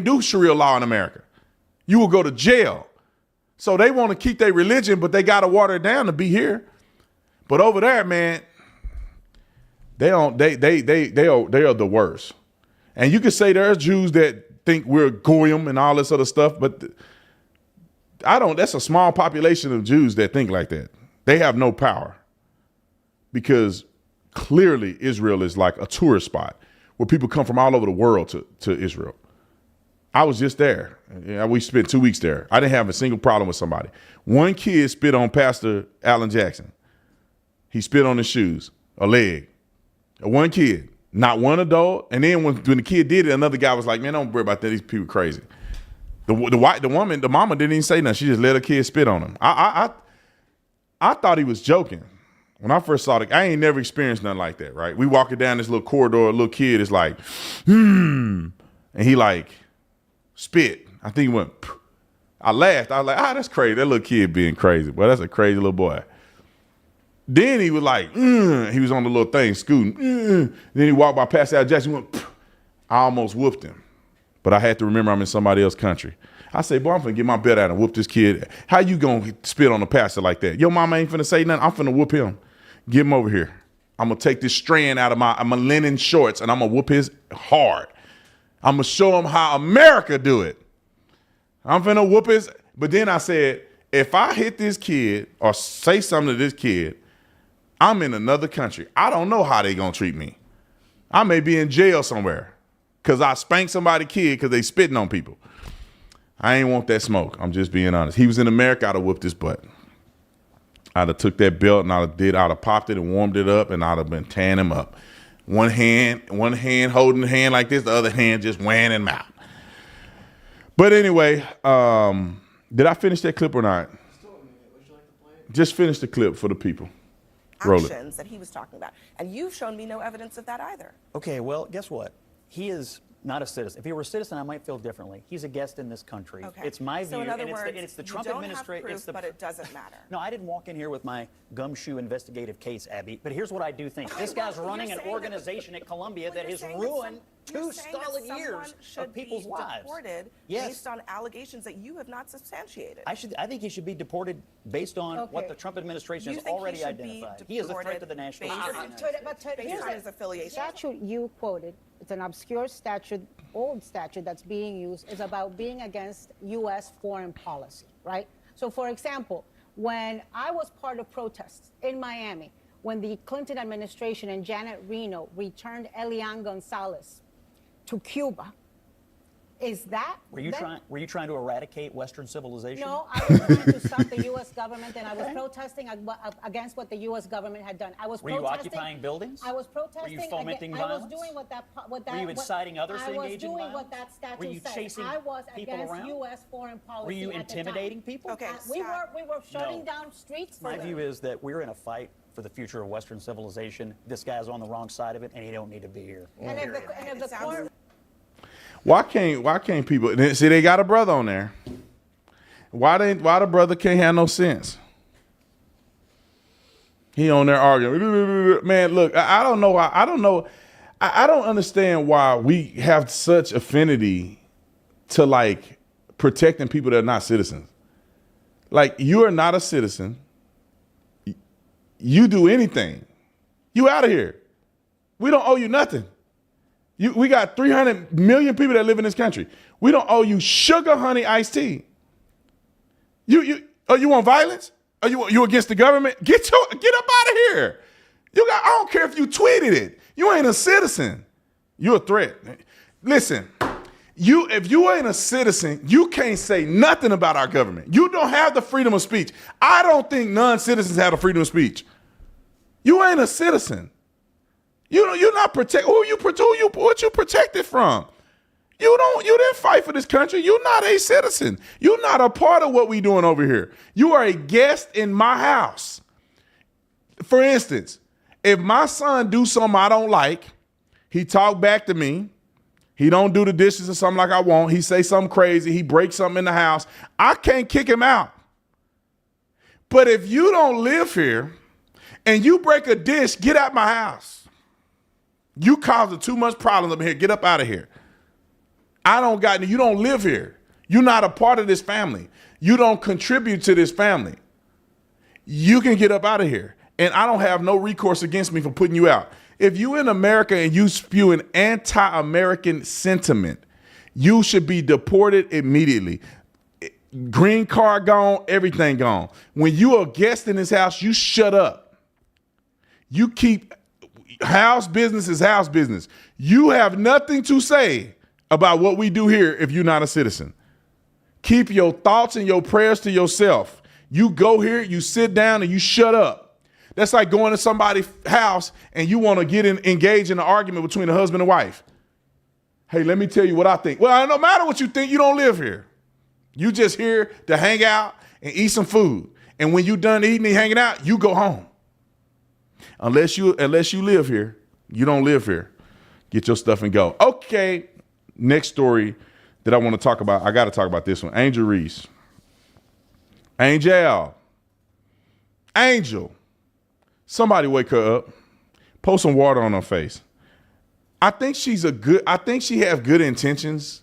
do Sharia law in America. You will go to jail. So they want to keep their religion, but they got to water it down to be here. But over there, man, they are the worst. And you can say there's Jews that think we're goyim and all this other stuff, but that's a small population of Jews that think like that. They have no power because clearly Israel is like a tourist spot where people come from all over the world to Israel. I was just there. We spent 2 weeks there. I didn't have a single problem with somebody. One kid spit on Pastor Alan Jackson. He spit on his shoes, a leg. One kid, not one adult. And then when the kid did it, another guy was like, man, don't worry about that. These people crazy. The mama didn't even say nothing. She just let her kid spit on him. I thought he was joking. When I first saw I ain't never experienced nothing like that, right? We walking down this little corridor, a little kid is like, and he like spit. I think he went, I laughed. I was like, that's crazy. That little kid being crazy. Boy, that's a crazy little boy. Then he was like, he was on the little thing scooting. Then he walked by past Al Jackson. He went, I almost whooped him. But I had to remember I'm in somebody else's country. I say, boy, I'm finna get my belt out and whoop this kid. How you gonna spit on the pastor like that? Your mama ain't finna say nothing. I'm finna whoop him. Get him over here. I'm gonna take this strand out of my linen shorts and I'm gonna whoop his hard. I'm gonna show him how America do it. I'm finna whoop his. But then I said, if I hit this kid or say something to this kid, I'm in another country. I don't know how they gonna treat me. I may be in jail somewhere because I spanked somebody's kid because they spitting on people. I ain't want that smoke. I'm just being honest. He was in America, I'd have whooped his butt. I'd have took that belt and I'd have popped it and warmed it up and I'd have been tearing him up. One hand holding the hand like this, the other hand just weighing him out. But anyway, did I finish that clip or not? Just finish the clip for the people. Actions that he was talking about. And you've shown me no evidence of that either. Okay, well, guess what? He is not a citizen. If he were a citizen, I might feel differently. He's a guest in this country. Okay. It's my So view, in other and words, it's the you Trump don't have administration. proof, but it doesn't matter. No, I didn't walk in here with my gumshoe investigative case, Abby. But here's what I do think: this guy's running an organization at Columbia that has ruined two solid years of people's lives. Deported based on allegations that you have not substantiated. I think he should be deported based on what the Trump administration has already identified. He is a threat to the national security. Here's his affiliation. Statute you quoted. It's an obscure statute, old statute that's being used. Is about being against U.S. foreign policy, right? So, for example, when I was part of protests in Miami, when the Clinton administration and Janet Reno returned Elian Gonzalez to Cuba, is that Were you trying to eradicate Western civilization? No, I was trying to stop the U.S. government, and I was protesting against what the U.S. government had done. I was Were you occupying buildings? I was protesting. Were you fomenting violence? violence? I was doing what that. Were you inciting others to engage in I was doing violence? what that statute Were you said. chasing I was people against around? U.S. foreign policy. Were you at the time. intimidating people? Okay, we were shutting down streets for My them. view is that we're in a fight for the future of Western civilization. This guy's on the wrong side of it, and he don't need to be here. And if the court. Why can't people see they got a brother on there? Why the brother can't have no sense? He on there arguing. Man, look, I don't know. I don't understand why we have such affinity to like protecting people that are not citizens. Like, you are not a citizen. You do anything, you out of here. We don't owe you nothing. We got 300 million people that live in this country. We don't owe you sugar, honey, iced tea. You want violence? Are you against the government? Get up out of here. I don't care if you tweeted it. You ain't a citizen. You're a threat. Listen, if you ain't a citizen, you can't say nothing about our government. You don't have the freedom of speech. I don't think non-citizens have the freedom of speech. You ain't a citizen. You're not protect. What you protected from? You didn't fight for this country. You're not a citizen. You're not a part of what we doing over here. You are a guest in my house. For instance, if my son do something I don't like, he talk back to me, he don't do the dishes or something like I want, he say something crazy, he breaks something in the house, I can't kick him out. But if you don't live here and you break a dish, get out my house. You causing too much problems up here. Get up out of here. You don't live here. You're not a part of this family. You don't contribute to this family. You can get up out of here. And I don't have no recourse against me for putting you out. If you in America and you spew an anti-American sentiment, you should be deported immediately. Green card gone, everything gone. When you are a guest in this house, you shut up. You keep house business is house business. You have nothing to say about what we do here if you're not a citizen. Keep your thoughts and your prayers to yourself. You go here, you sit down, and you shut up. That's like going to somebody's house and you want to engage in an argument between a husband and wife. Hey, let me tell you what I think. Well, no matter what you think, you don't live here. You just here to hang out and eat some food. And when you're done eating and hanging out, you go home. Unless you live here, you don't live here. Get your stuff and go. Okay, next story that I want to talk about. I got to talk about this one. Angel Reese. Angel. Somebody wake her up. Pour some water on her face. I think she has good intentions.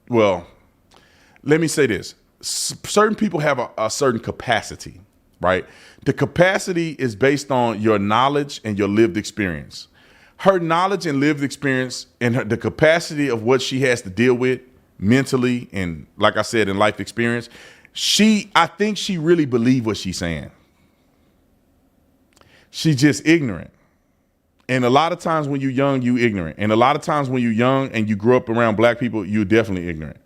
Well, let me say this. Certain people have a certain capacity, right? The capacity is based on your knowledge and your lived experience. Her knowledge and lived experience and the capacity of what she has to deal with mentally and, like I said, in life experience, I think she really believes what she's saying. She's just ignorant. And a lot of times when you're young, you're ignorant. And a lot of times when you're young and you grew up around black people, you're definitely ignorant.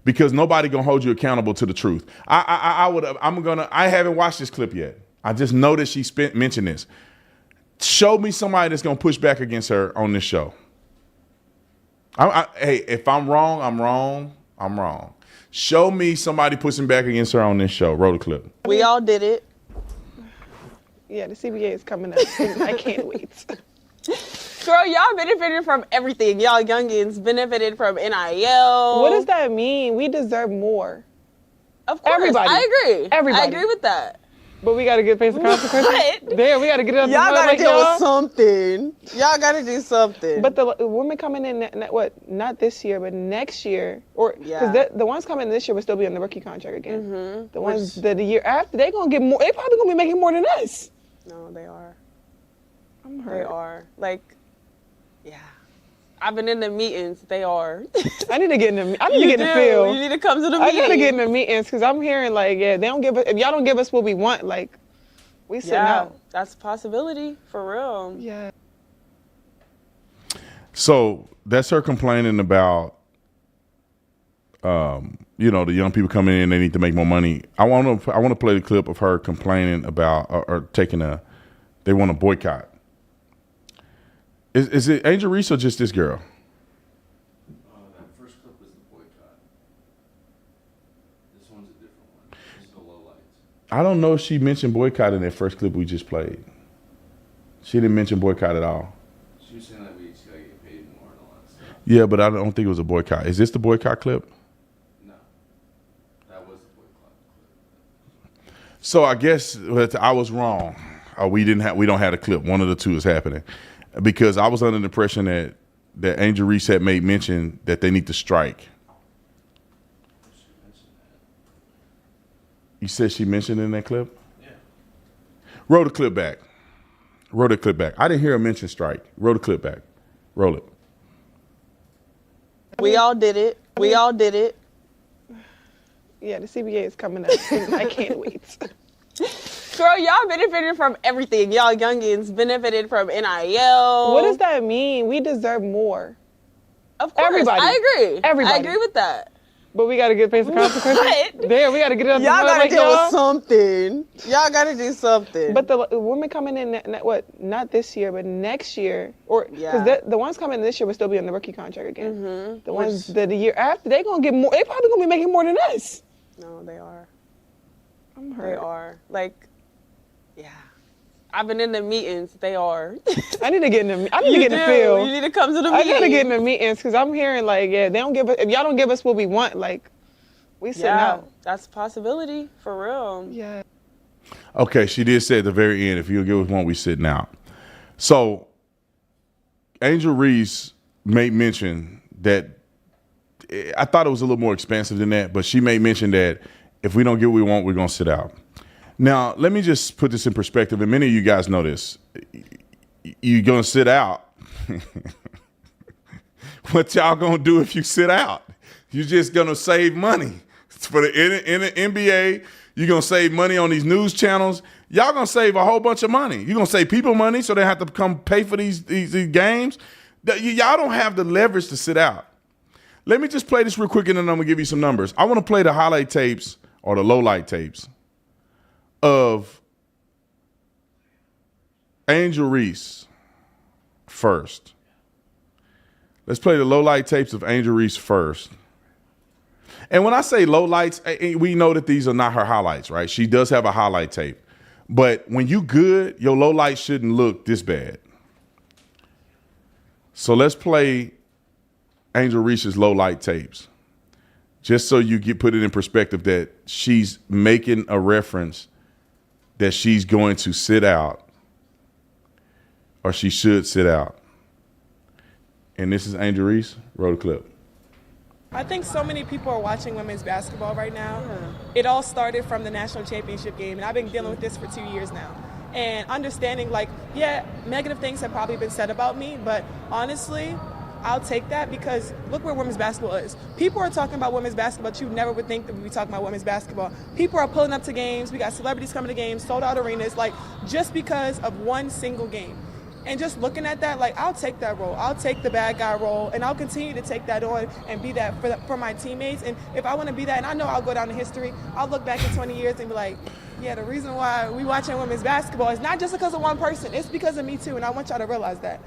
Because nobody gonna hold you accountable to the truth. I haven't watched this clip yet. I just know that she mentioned this. Show me somebody that's gonna push back against her on this show. Hey, if I'm wrong, I'm wrong. I'm wrong. Show me somebody pushing back against her on this show. Roll the clip. We all did it. Yeah, the CBA is coming up. I can't wait. Girl, y'all benefited from everything. Y'all youngins benefited from NIL. What does that mean? We deserve more. Of course, Everybody. I agree. Everybody. I agree with that. But we got to get paid the consequences. What? Damn, we got to get it up. Y'all gotta like deal y'all. with something. Y'all gotta do something. But the women coming in, not this year, but next year, or because Yeah. the ones coming in this year will still be on the rookie contract again. Mm-hmm. The ones that the year after, they gonna get more. They probably gonna be making more than us. No, they are. I'm They hurt. are. Like, yeah. I've been in the meetings. They are. I need to get in the. I need to You get in the do. field. You need to come to the I gotta meeting. get in the meetings because I'm hearing like, yeah, they don't give us. If y'all don't give us what we want, like, we sitting out. That's a possibility for real. Yeah. So that's her complaining about, you know, the young people coming in, they need to make more money. I want to play the clip of her complaining about or taking they want to boycott. Is it Angel Reese or just this girl? That first clip was the boycott. This one's a different one. This is the lowlights. I don't know if she mentioned boycott in that first clip we just played. She didn't mention boycott at all. She was saying that we just gotta get paid more and all that stuff. Yeah, but I don't think it was a boycott. Is this the boycott clip? No. That was the boycott clip. So I guess I was wrong. We don't have a clip. One of the two is happening. Because I was under the impression that Angel Reese had made mention that they need to strike. You said she mentioned in that clip? Yeah. Roll the clip back. Roll the clip back. I didn't hear her mention strike. Roll the clip back. Roll it. We all did it. We all did it. Yeah, the CBA is coming up. I can't wait. Girl, y'all benefited from everything. Y'all youngins benefited from NIL. What does that mean? We deserve more. Of course, Everybody. I agree. Everybody. I agree with that. But we got to get paid the consequences. What? Damn, we got to get it up. Y'all gotta like deal y'all. with something. Y'all gotta do something. But the women coming in, not this year, but next year, or because Yeah. the ones coming in this year will still be on the rookie contract again. Mm-hmm. The ones that the year after, they gonna get more. They probably gonna be making more than us. No, they are. I'm They hurt. are. Like, yeah. I've been in the meetings. They are. I need to get in the. I need to You get in the do. field. You need to come to the I meeting. gotta get in the meetings because I'm hearing like, yeah, they don't give us. If y'all don't give us what we want, like, we sitting out. That's a possibility for real. Yeah. Okay, she did say at the very end, if you'll give us one, we sitting out. So Angel Reese made mention that I thought it was a little more expansive than that, but she made mention that if we don't get what we want, we're gonna sit out. Now, let me just put this in perspective, and many of you guys know this. You're gonna sit out. What y'all gonna do if you sit out? You're just gonna save money. For the in the NBA, you're gonna save money on these news channels. Y'all gonna save a whole bunch of money. You're gonna save people money so they have to come pay for these games. Y'all don't have the leverage to sit out. Let me just play this real quick and then I'm gonna give you some numbers. I wanna play the highlight tapes or the low light tapes of Angel Reese first. Let's play the low light tapes of Angel Reese first. And when I say low lights, we know that these are not her highlights, right? She does have a highlight tape. But when you good, your low light shouldn't look this bad. So let's play Angel Reese's low light tapes. Just so you put it in perspective that she's making a reference that she's going to sit out or she should sit out. And this is Angel Reese. Roll the clip. I think so many people are watching women's basketball right now. It all started from the national championship game, and I've been dealing with this for 2 years now. And understanding, like, yeah, negative things have probably been said about me, but honestly, I'll take that because look where women's basketball is. People are talking about women's basketball, but you never would think that we'd be talking about women's basketball. People are pulling up to games. We got celebrities coming to games, sold out arenas, like, just because of one single game. And just looking at that, like, I'll take that role. I'll take the bad guy role, and I'll continue to take that on and be that for my teammates. And if I want to be that, and I know I'll go down in history, I'll look back in 20 years and be like, yeah, the reason why we watching women's basketball is not just because of one person. It's because of me, too, and I want y'all to realize that.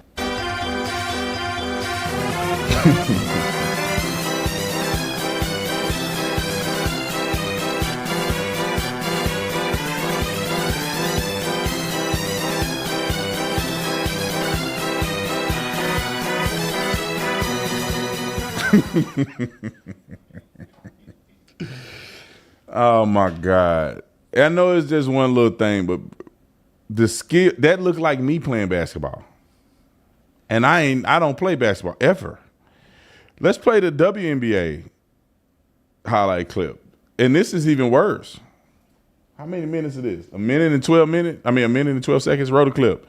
Oh my God. I know it's just one little thing, but the skill that looked like me playing basketball. And I don't play basketball ever. Let's play the WNBA highlight clip. And this is even worse. How many minutes it is? A minute and 12 seconds. Roll the clip.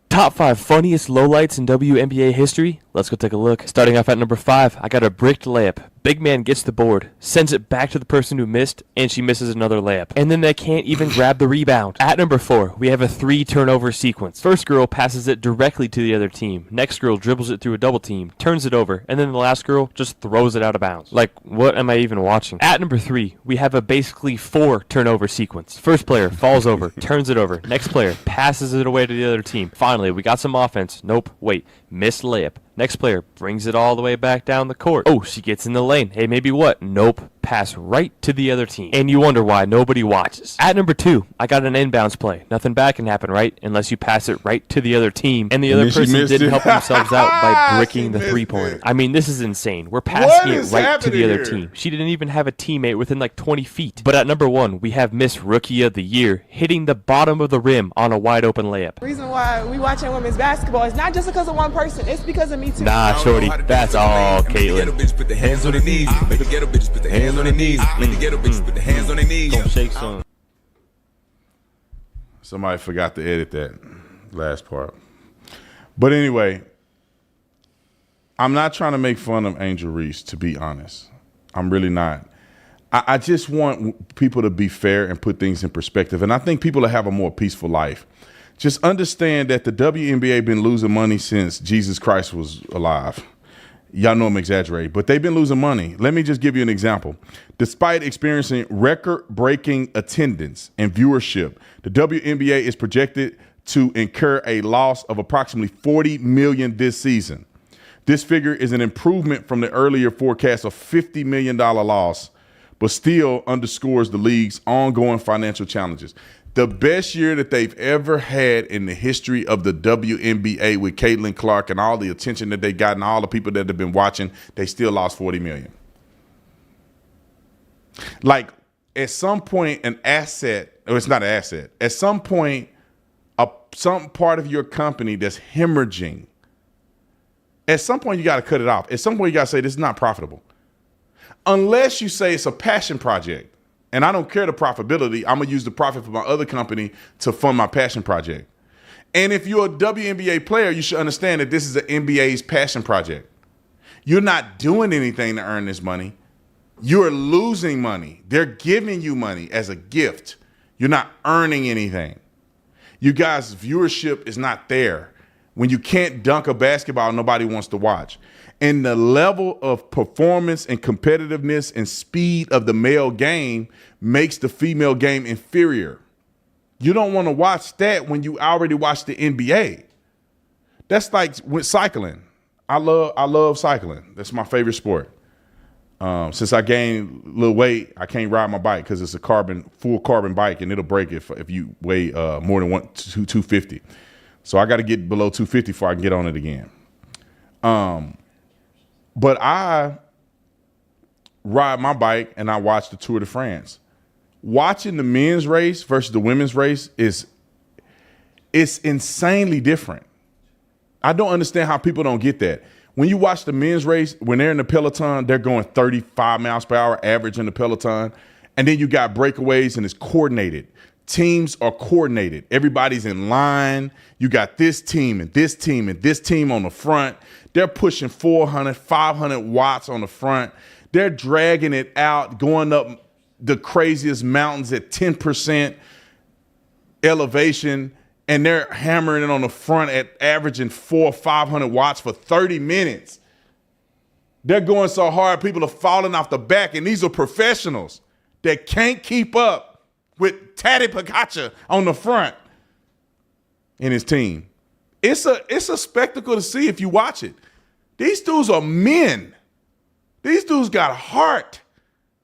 Top 5 funniest lowlights in WNBA history? Let's go take a look. Starting off at number 5, I got a bricked layup. Big man gets the board, sends it back to the person who missed, and she misses another layup. And then they can't even grab the rebound. At number 4, we have a 3 turnover sequence. First girl passes it directly to the other team. Next girl dribbles it through a double team, turns it over, and then the last girl just throws it out of bounds. Like, what am I even watching? At number 3, we have a basically 4 turnover sequence. First player falls over, turns it over. Next player passes it away to the other team. Finally, we got some offense. Nope, wait, missed layup. Next player brings it all the way back down the court. Oh, she gets in the lane. Hey, maybe what? Nope. Pass right to the other team. And you wonder why nobody watches. At number 2, I got an inbounds play. Nothing bad can happen, right? Unless you pass it right to the other team. And the other person didn't help themselves out by bricking the three-pointer. I mean, this is insane. We're passing it right to the other team. She didn't even have a teammate within like 20 feet. But at number 1, we have Miss Rookie of the Year hitting the bottom of the rim on a wide open layup. The reason why we watching women's basketball is not just because of one person. It's because of me too. Nah, shorty, that's all Caitlin. Put the hands on their knees. Make the ghetto bitches put the hands on their knees. Make the ghetto bitches put the hands on their knees. Don't shake some. Somebody forgot to edit that last part. But anyway, I'm not trying to make fun of Angel Reese, to be honest. I'm really not. I just want people to be fair and put things in perspective. And I think people will have a more peaceful life. Just understand that the WNBA been losing money since Jesus Christ was alive. Y'all know I'm exaggerating, but they've been losing money. Let me just give you an example. Despite experiencing record-breaking attendance and viewership, the WNBA is projected to incur a loss of approximately $40 million this season. This figure is an improvement from the earlier forecast of $50 million loss, but still underscores the league's ongoing financial challenges. The best year that they've ever had in the history of the WNBA with Caitlin Clark and all the attention that they got and all the people that have been watching, they still lost $40 million. Like, at some point, an asset, or it's not an asset, at some point, some part of your company that's hemorrhaging, at some point you got to cut it off. At some point you got to say this is not profitable. Unless you say it's a passion project. And I don't care the profitability. I'm going to use the profit from my other company to fund my passion project. And if you're a WNBA player, you should understand that this is the NBA's passion project. You're not doing anything to earn this money. You're losing money. They're giving you money as a gift. You're not earning anything. You guys' viewership is not there. When you can't dunk a basketball, nobody wants to watch. And the level of performance and competitiveness and speed of the male game makes the female game inferior. You don't want to watch that when you already watch the NBA. That's like with cycling. I love cycling. That's my favorite sport. Since I gained a little weight, I can't ride my bike because it's a full carbon bike, and it'll break if you weigh more than 250. So I got to get below 250 before I can get on it again. But I ride my bike and I watch the Tour de France. Watching the men's race versus the women's race it's insanely different. I don't understand how people don't get that. When you watch the men's race, when they're in the peloton, they're going 35 miles per hour average in the peloton. And then you got breakaways and it's coordinated. Teams are coordinated. Everybody's in line. You got this team and this team and this team on the front. They're pushing 400, 500 watts on the front. They're dragging it out, going up the craziest mountains at 10% elevation, and they're hammering it on the front at averaging 400 or 500 watts for 30 minutes. They're going so hard, people are falling off the back, and these are professionals that can't keep up with Taddy Pogacar on the front and his team. It's a spectacle to see if you watch it. These dudes are men. These dudes got heart.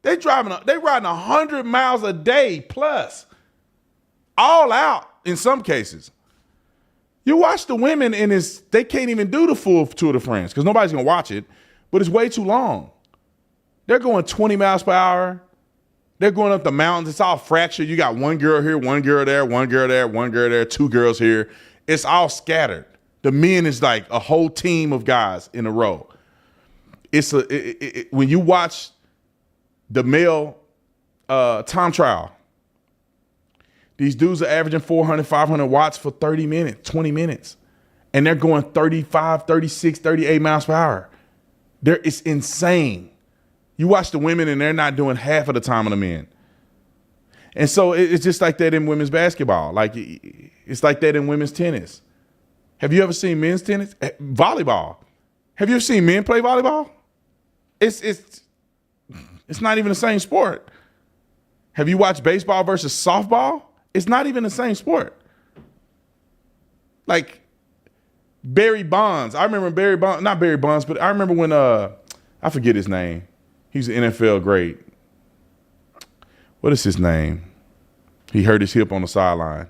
They riding 100 miles a day plus, all out in some cases. You watch the women and they can't even do the full Tour de France because nobody's gonna watch it. but it's way too long. They're going 20 miles per hour. They're going up the mountains. It's all fractured. You got one girl here, one girl there, one girl there, one girl there, two girls here. It's all scattered. The men is like a whole team of guys in a row. When you watch the male time trial, these dudes are averaging 400, 500 watts for 30 minutes, 20 minutes. And they're going 35, 36, 38 miles per hour. It's insane. You watch the women and they're not doing half of the time of the men. And so it's just like that in women's basketball. Like it's like that in women's tennis. Have you ever seen men's tennis? Volleyball. Have you ever seen men play volleyball? It's not even the same sport. Have you watched baseball versus softball? It's not even the same sport. Like Barry Bonds. I remember Barry Bonds, not Barry Bonds, but I remember when I forget his name. He's an NFL great. What is his name? He hurt his hip on the sideline.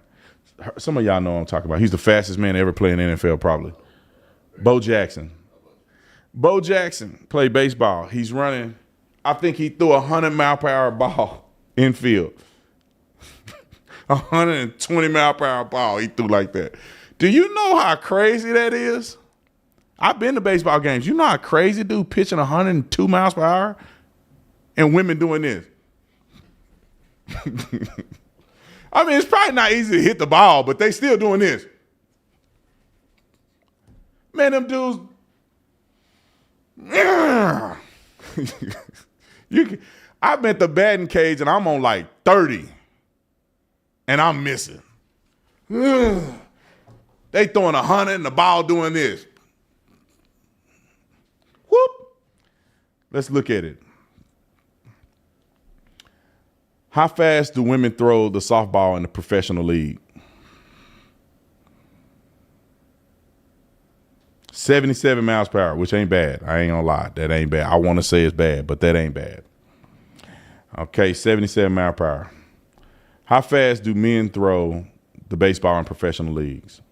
Some of y'all know what I'm talking about. He's the fastest man to ever play in the NFL, probably. Bo Jackson. Bo Jackson played baseball. He's running. I think he threw a 100-mile-per-hour ball infield. 120-mile-per-hour ball he threw like that. Do you know how crazy that is? I've been to baseball games. You know how crazy dude pitching 102 miles per hour? And women doing this. I mean, it's probably not easy to hit the ball, but they still doing this. Man, them dudes. I'm at the batting cage and I'm on like 30. And I'm missing. They throwing 100 and the ball doing this. Whoop. Let's look at it. How fast do women throw the softball in the professional league? 77 miles per hour, which ain't bad. I ain't gonna lie. That ain't bad. I want to say it's bad, but that ain't bad. Okay, 77 miles per hour. How fast do men throw the baseball in professional leagues?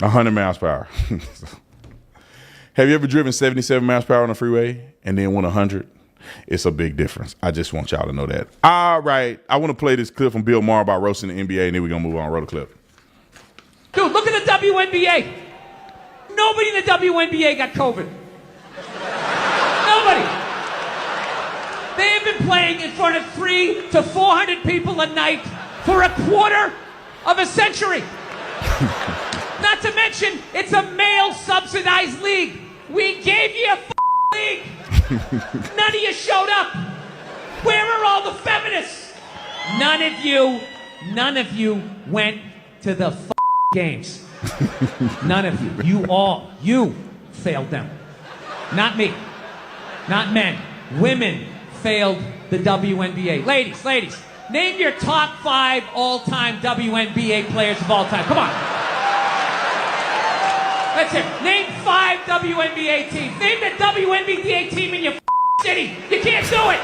100 miles per hour. Have you ever driven 77 miles per hour on the freeway and then went 100? It's a big difference. I just want y'all to know that. All right. I want to play this clip from Bill Maher about roasting the NBA, and then we're going to move on. Roll the clip. Dude, look at the WNBA. Nobody in the WNBA got COVID. Nobody. They have been playing in front of 300 to 400 people a night for a quarter of a century. Not to mention, it's a male-subsidized league. We gave you a league. None of you showed up. Where are all the feminists? None of you went to the games. None of you. You failed them. Not me. Not men. Women failed the WNBA. Ladies, name your top 5 all-time WNBA players of all time. Come on. That's it. Name 5 WNBA teams. Name the WNBA team in your city. You can't do it.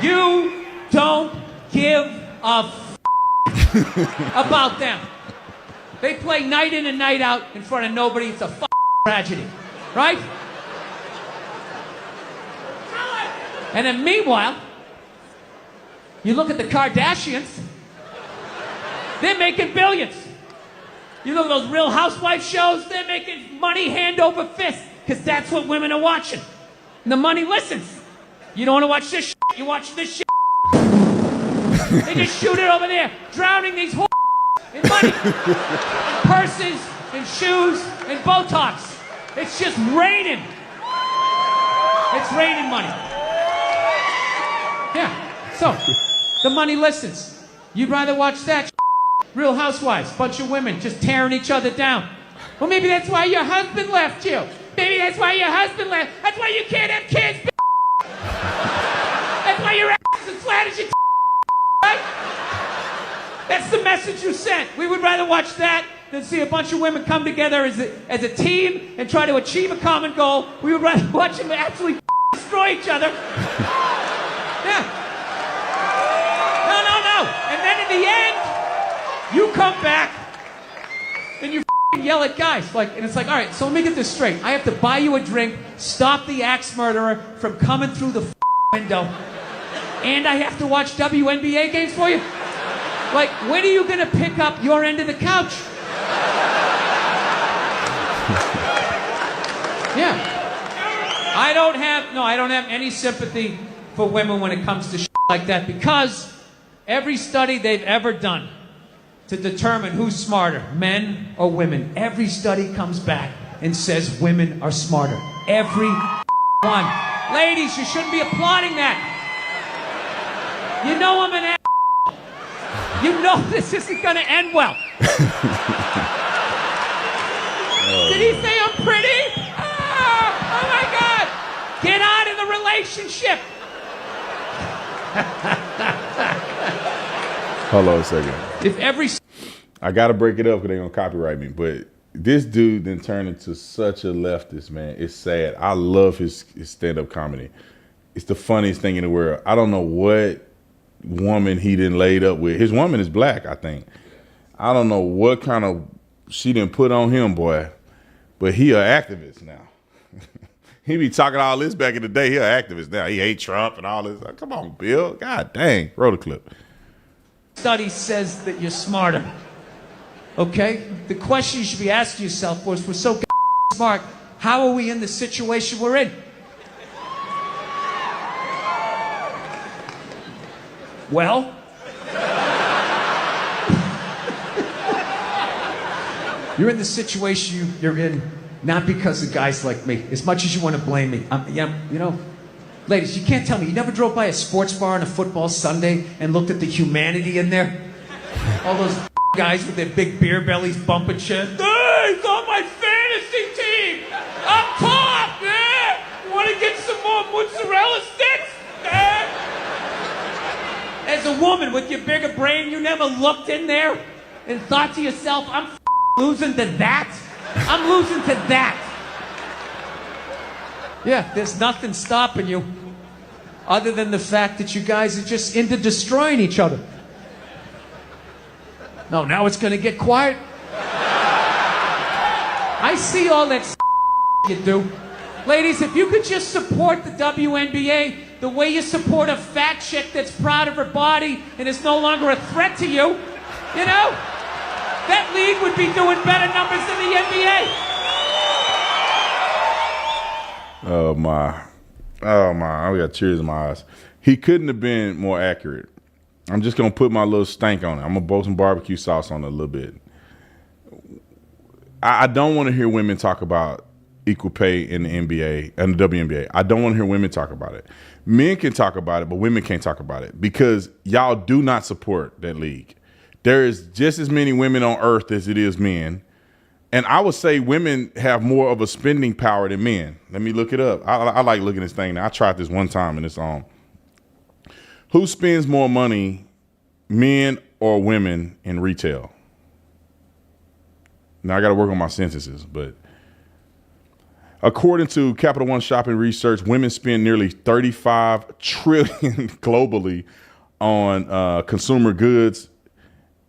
You don't give a about them. They play night in and night out in front of nobody. It's a tragedy. Right? And then meanwhile, you look at the Kardashians. They're making billions. You look at those Real Housewives shows, they're making money hand over fist, because that's what women are watching. And the money listens. You don't want to watch this shit, you watch this shit. They just shoot it over there, drowning these whores in money. In purses, in shoes, in Botox. It's just raining. It's raining money. Yeah, so, the money listens. You'd rather watch that shit. Real Housewives, bunch of women just tearing each other down. Well, maybe that's why your husband left you. Maybe that's why your husband left. That's why you can't have kids. That's why your ass is as flat as your right? That's the message you sent. We would rather watch that than see a bunch of women come together as a team and try to achieve a common goal. We would rather watch them absolutely destroy each other. Yeah. No. And then in the end, you come back and you yell at guys. And it's like, all right, so let me get this straight. I have to buy you a drink, stop the axe murderer from coming through the window, and I have to watch WNBA games for you? When are you going to pick up your end of the couch? Yeah. I don't have any sympathy for women when it comes to like that, because every study they've ever done to determine who's smarter, men or women, every study comes back and says women are smarter. Every one. Ladies, you shouldn't be applauding that. You know I'm an ass. You know this isn't going to end well. Did he say I'm pretty? Oh my God! Get out of the relationship. Hold on a second. If every... I got to break it up because they're going to copyright me. But this dude then turned into such a leftist, man. It's sad. I love his stand-up comedy. It's the funniest thing in the world. I don't know what woman he didn't laid up with. His woman is black, I think. I don't know what kind of she didn't put on him, boy. But he an activist now. He be talking all this back in the day. He an activist now. He hate Trump and all this. Come on, Bill. God dang. Roll the clip. Study says that you're smarter. Okay? The question you should be asking yourself was, we're so smart, how are we in the situation we're in? Well, you're in the situation you're in not because of guys like me, as much as you want to blame me. Ladies, you can't tell me you never drove by a sports bar on a football Sunday and looked at the humanity in there? All those guys with their big beer bellies bumping shit. Hey, he's on my fantasy team! Up top, man! Want to get some more mozzarella sticks? As a woman with your bigger brain, you never looked in there and thought to yourself, I'm losing to that? I'm losing to that. Yeah, there's nothing stopping you other than the fact that you guys are just into destroying each other. No, now it's going to get quiet. I see all that you do. Ladies, if you could just support the WNBA the way you support a fat chick that's proud of her body and is no longer a threat to you, that league would be doing better numbers than the NBA. Oh my. I got tears in my eyes. He couldn't have been more accurate. I'm just going to put my little stank on it. I'm going to blow some barbecue sauce on it a little bit. I don't want to hear women talk about equal pay in the NBA and the WNBA. I don't want to hear women talk about it. Men can talk about it, but women can't talk about it because y'all do not support that league. There is just as many women on earth as it is men. And I would say women have more of a spending power than men. Let me look it up. I like looking at this thing now. I tried this one time and it's on. Who spends more money, men or women, in retail? Now I got to work on my sentences, but according to Capital One Shopping Research, women spend nearly $35 trillion globally on consumer goods,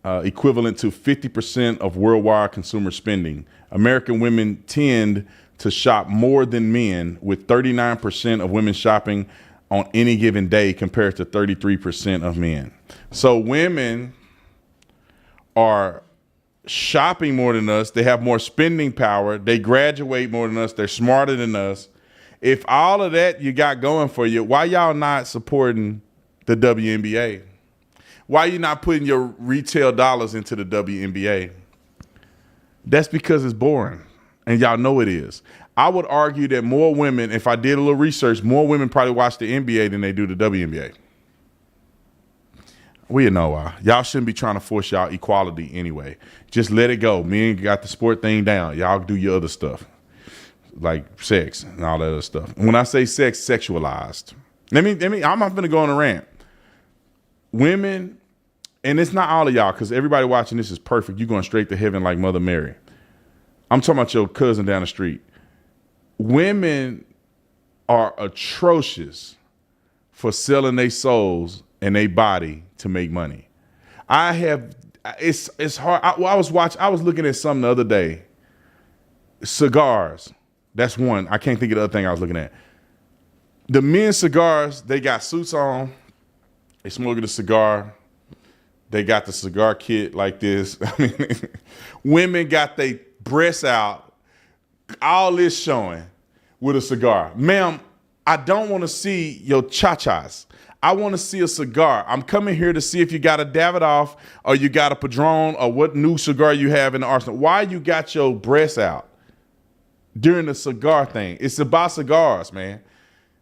equivalent to 50% of worldwide consumer spending. American women tend to shop more than men, with 39% of women shopping on any given day compared to 33% of men. So women are shopping more than us. They have more spending power. They graduate more than us. They're smarter than us. If all of that you got going for you, why y'all not supporting the WNBA? Why you not putting your retail dollars into the WNBA? That's because it's boring, and y'all know it is. I would argue that more women, if I did a little research, more women probably watch the NBA than they do the WNBA. We know why. Y'all shouldn't be trying to force y'all equality anyway. Just let it go. Men got the sport thing down. Y'all do your other stuff, like sex and all that other stuff. When I say sex, sexualized. I'm not going to go on a rant. Women, and it's not all of y'all, because everybody watching this is perfect. You're going straight to heaven like Mother Mary. I'm talking about your cousin down the street. Women are atrocious for selling their souls and their body to make money. It's hard. I was looking at something the other day, Cigars. That's one. I can't think of the other thing I was looking at. The men's cigars, they got suits on. They smoking a cigar. They got the cigar kit like this. I mean, women got their breasts out, all this showing with a cigar. Ma'am, I don't want to see your cha-chas. I want to see a cigar. I'm coming here to see if you got a Davidoff or you got a Padron or what new cigar you have in the arsenal. Why you got your breasts out during the cigar thing? It's about cigars, man.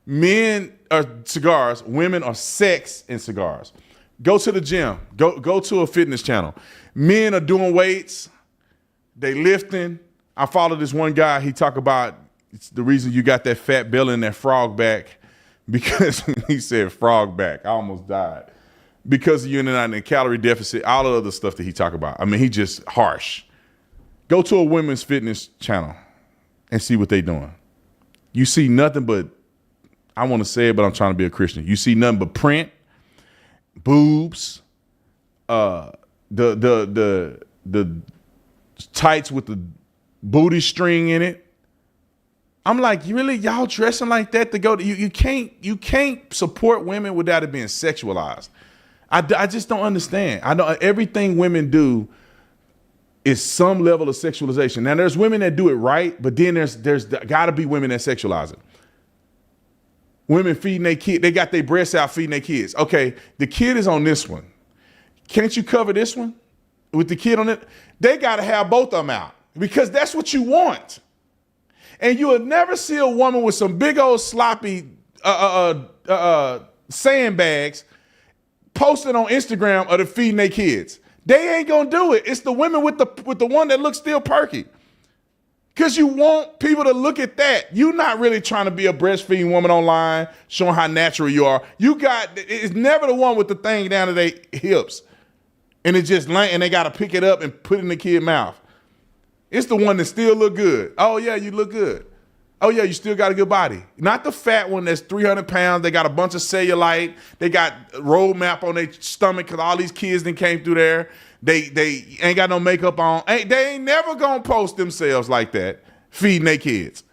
Men are cigars. Women are sex in cigars. Go to the gym. Go to a fitness channel. Men are doing weights. They lifting. I follow this one guy. He talk about it's the reason you got that fat belly and that frog back. Because he said frog back. I almost died. Because you're in a calorie deficit, all the other stuff that he talk about. I mean, he just harsh. Go to a women's fitness channel and see what they doing. You see nothing but, I want to say it, but I'm trying to be a Christian. You see nothing but print, boobs, the tights with the booty string in it. I'm like, really, y'all dressing like that to go to you can't support women without it being sexualized. I just don't understand. I know everything women do is some level of sexualization. Now there's women that do it right, but then there's got to be women that sexualize it. Women feeding their kid, they got their breasts out feeding their kids. Okay, the kid is on this one. Can't you cover this one with the kid on it? They got to have both of them out because that's what you want. And you would never see a woman with some big old sloppy sandbags posting on Instagram of the feeding their kids. They ain't gonna do it. It's the women with the one that looks still perky. Because you want people to look at that. You're not really trying to be a breastfeeding woman online, showing how natural you are. It's never the one with the thing down to their hips. And it's just and they gotta pick it up and put it in the kid's mouth. It's the one that still look good. Oh, yeah, you look good. Oh, yeah, you still got a good body. Not the fat one that's 300 pounds. They got a bunch of cellulite. They got a roadmap on their stomach because all these kids that came through there. They ain't got no makeup on. They ain't never going to post themselves like that, feeding their kids.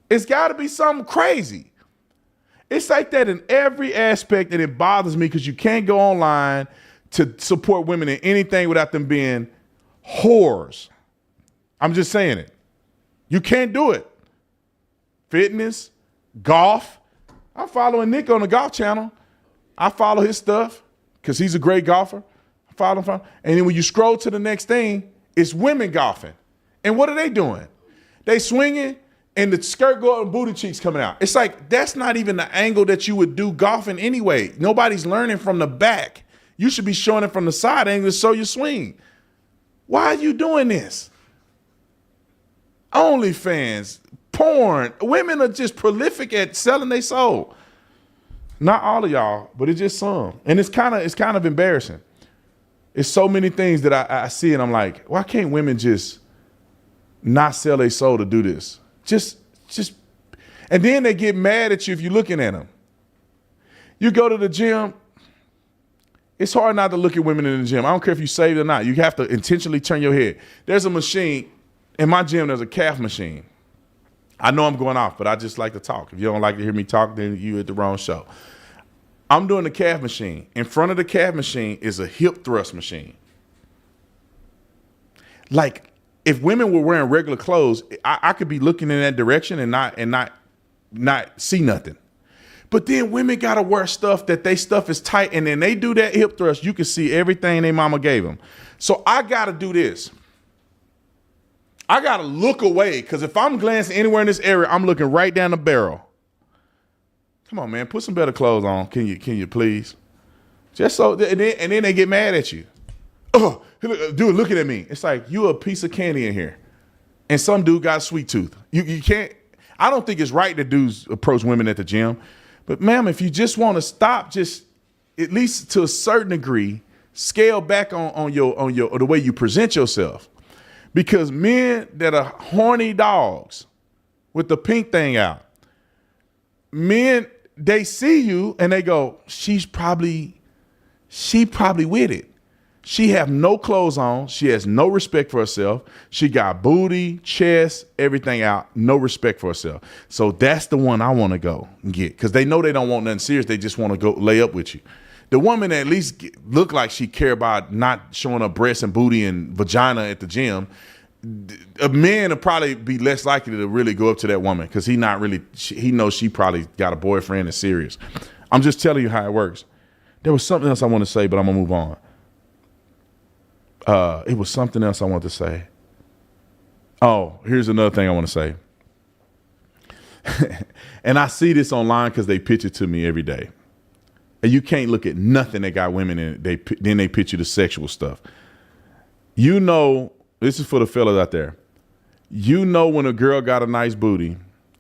It's got to be something crazy. It's like that in every aspect, and it bothers me because you can't go online to support women in anything without them being whores. I'm just saying it. You can't do it. Fitness, golf. I'm following Nick on the golf channel. I follow his stuff because he's a great golfer. I follow him. And then when you scroll to the next thing, it's women golfing. And what are they doing? They swinging and the skirt go up and booty cheeks coming out. It's like that's not even the angle that you would do golfing anyway. Nobody's learning from the back. You should be showing it from the side angle to show your swing. Why are you doing this? OnlyFans, porn. Women are just prolific at selling their soul. Not all of y'all, but it's just some. And it's kind of embarrassing. It's so many things that I see and I'm like, why can't women just not sell their soul to do this? Just, and then they get mad at you if you're looking at them. You go to the gym, it's hard not to look at women in the gym. I don't care if you saved or not. You have to intentionally turn your head. There's a machine. In my gym, there's a calf machine. I know I'm going off, but I just like to talk. If you don't like to hear me talk, then you're at the wrong show. I'm doing the calf machine. In front of the calf machine is a hip thrust machine. Like, if women were wearing regular clothes, I could be looking in that direction and not see nothing. But then women got to wear stuff that they stuff is tight, and then they do that hip thrust, you can see everything their mama gave them. So I got to do this. I got to look away because if I'm glancing anywhere in this area, I'm looking right down the barrel. Come on, man, put some better clothes on. Can you please? Just so, and then they get mad at you. Oh, dude, looking at me. It's like you a piece of candy in here, and some dude got a sweet tooth. You can't. I don't think it's right that dudes approach women at the gym, but ma'am, if you just want to stop, just at least to a certain degree, scale back on the way you present yourself. Because men that are horny dogs with the pink thing out, men, they see you and they go, she probably with it. She have no clothes on. She has no respect for herself. She got booty, chest, everything out. No respect for herself. So that's the one I want to go and get because they know they don't want nothing serious. They just want to go lay up with you. The woman that at least look like she care about not showing her breasts and booty and vagina at the gym. A man will probably be less likely to really go up to that woman because he knows she probably got a boyfriend and serious. I'm just telling you how it works. There was something else I want to say, but I'm gonna move on. It was something else I wanted to say. Oh, here's another thing I want to say. And I see this online because they pitch it to me every day. And you can't look at nothing that got women in it. Then they pitch you the sexual stuff. You know, this is for the fellas out there. You know when a girl got a nice booty,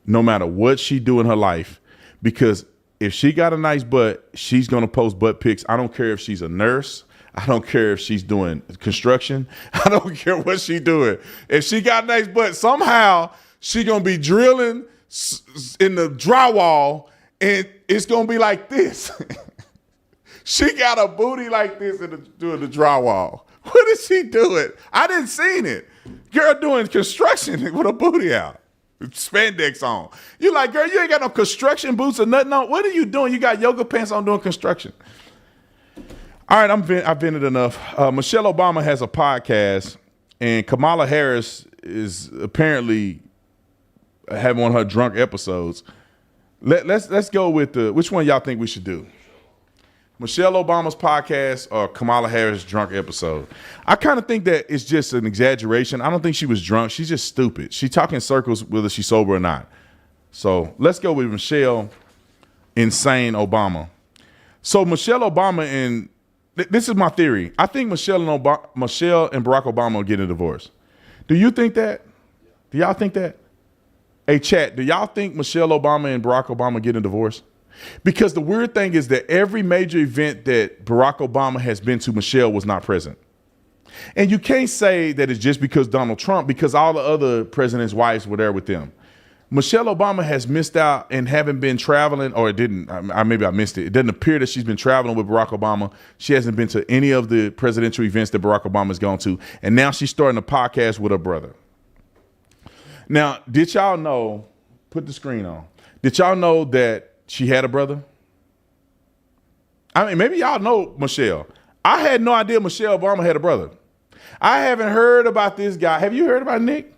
no matter what she do in her life, because if she got a nice butt, she's going to post butt pics. I don't care if she's a nurse. I don't care if she's doing construction. I don't care what she's doing. If she got a nice butt, somehow she going to be drilling in the drywall and it's going to be like this. She got a booty like this doing the drywall. What is she doing? I didn't seen it. Girl doing construction with a booty out. Spandex on. You like, girl, you ain't got no construction boots or nothing on. What are you doing? You got yoga pants on doing construction. All right, I've vented enough. Michelle Obama has a podcast, and Kamala Harris is apparently having one of her drunk episodes. Let's go with which one y'all think we should do? Michelle Obama's podcast or Kamala Harris' drunk episode? I kind of think that it's just an exaggeration. I don't think she was drunk. She's just stupid. She talking in circles whether she's sober or not. So let's go with Michelle Insane Obama. So Michelle Obama and this is my theory. I think Michelle and Barack Obama will get a divorce. Do you think that? Do y'all think that? Hey, chat, do y'all think Michelle Obama and Barack Obama get a divorce? Because the weird thing is that every major event that Barack Obama has been to, Michelle was not present. And you can't say that it's just because Donald Trump, because all the other presidents' wives were there with them. Michelle Obama has missed out and haven't been traveling, or it didn't, maybe I missed it. It doesn't appear that she's been traveling with Barack Obama. She hasn't been to any of the presidential events that Barack Obama's gone to. And now she's starting a podcast with her brother. Now, did y'all know, put the screen on, did y'all know that she had a brother? I mean, maybe y'all know Michelle. I had no idea Michelle Obama had a brother. I haven't heard about this guy. Have you heard about Nick?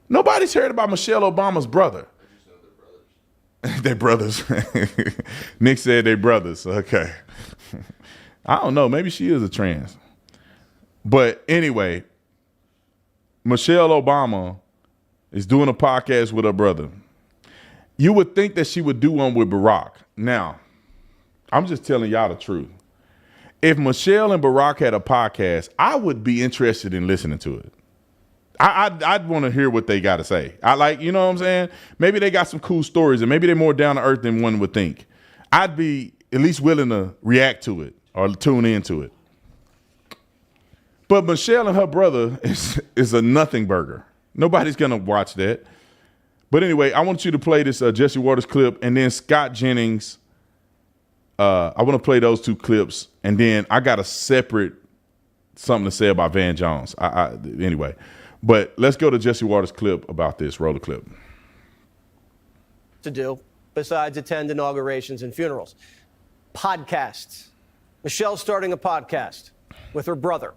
Nobody's heard about Michelle Obama's brother. They're brothers. Nick said they're brothers. Okay. I don't know. Maybe she is a trans. But anyway, Michelle Obama is doing a podcast with her brother. You would think that she would do one with Barack. Now, I'm just telling y'all the truth. If Michelle and Barack had a podcast, I would be interested in listening to it. I'd want to hear what they got to say. You know what I'm saying? Maybe they got some cool stories and maybe they're more down to earth than one would think. I'd be at least willing to react to it or tune into it. But Michelle and her brother is a nothing burger. Nobody's going to watch that. But anyway, I want you to play this Jesse Waters clip and then Scott Jennings. I want to play those two clips. And then I got a separate something to say about Van Jones. Anyway, but let's go to Jesse Waters' clip about this. Roll the clip. To do besides attend inaugurations and funerals. Podcasts. Michelle's starting a podcast with her brother.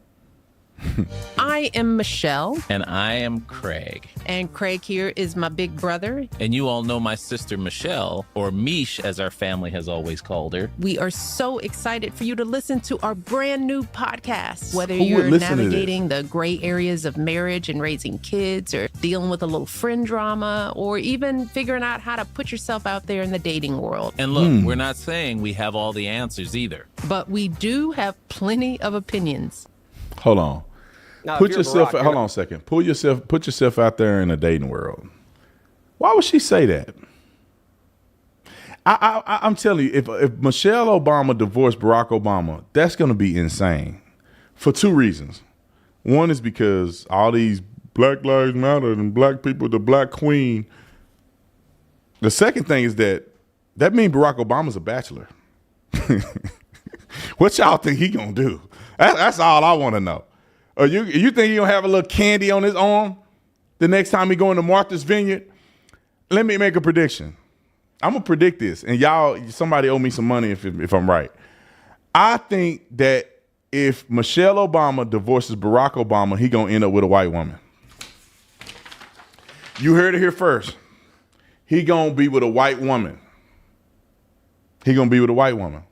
I am Michelle. And I am Craig. And Craig here is my big brother. And you all know my sister Michelle, or Mish as our family has always called her. We are so excited for you to listen to our brand new podcast. Whether you're navigating the gray areas of marriage and raising kids, or dealing with a little friend drama, or even figuring out how to put yourself out there in the dating world. And look, we're not saying we have all the answers either. But we do have plenty of opinions. Hold on. Now, hold on a second. Put yourself out there in the dating world. Why would she say that? I'm telling you, if Michelle Obama divorced Barack Obama, that's going to be insane for two reasons. One is because all these Black Lives Matter and black people, the black queen. The second thing is that means Barack Obama's a bachelor. What y'all think he gonna do? That's all I want to know. You think he gonna have a little candy on his arm the next time he go into Martha's Vineyard? Let me make a prediction. I'm gonna predict this, and somebody owe me some money if I'm right. I think that if Michelle Obama divorces Barack Obama, he gonna end up with a white woman. You heard it here first. He gonna be with a white woman. He gonna be with a white woman.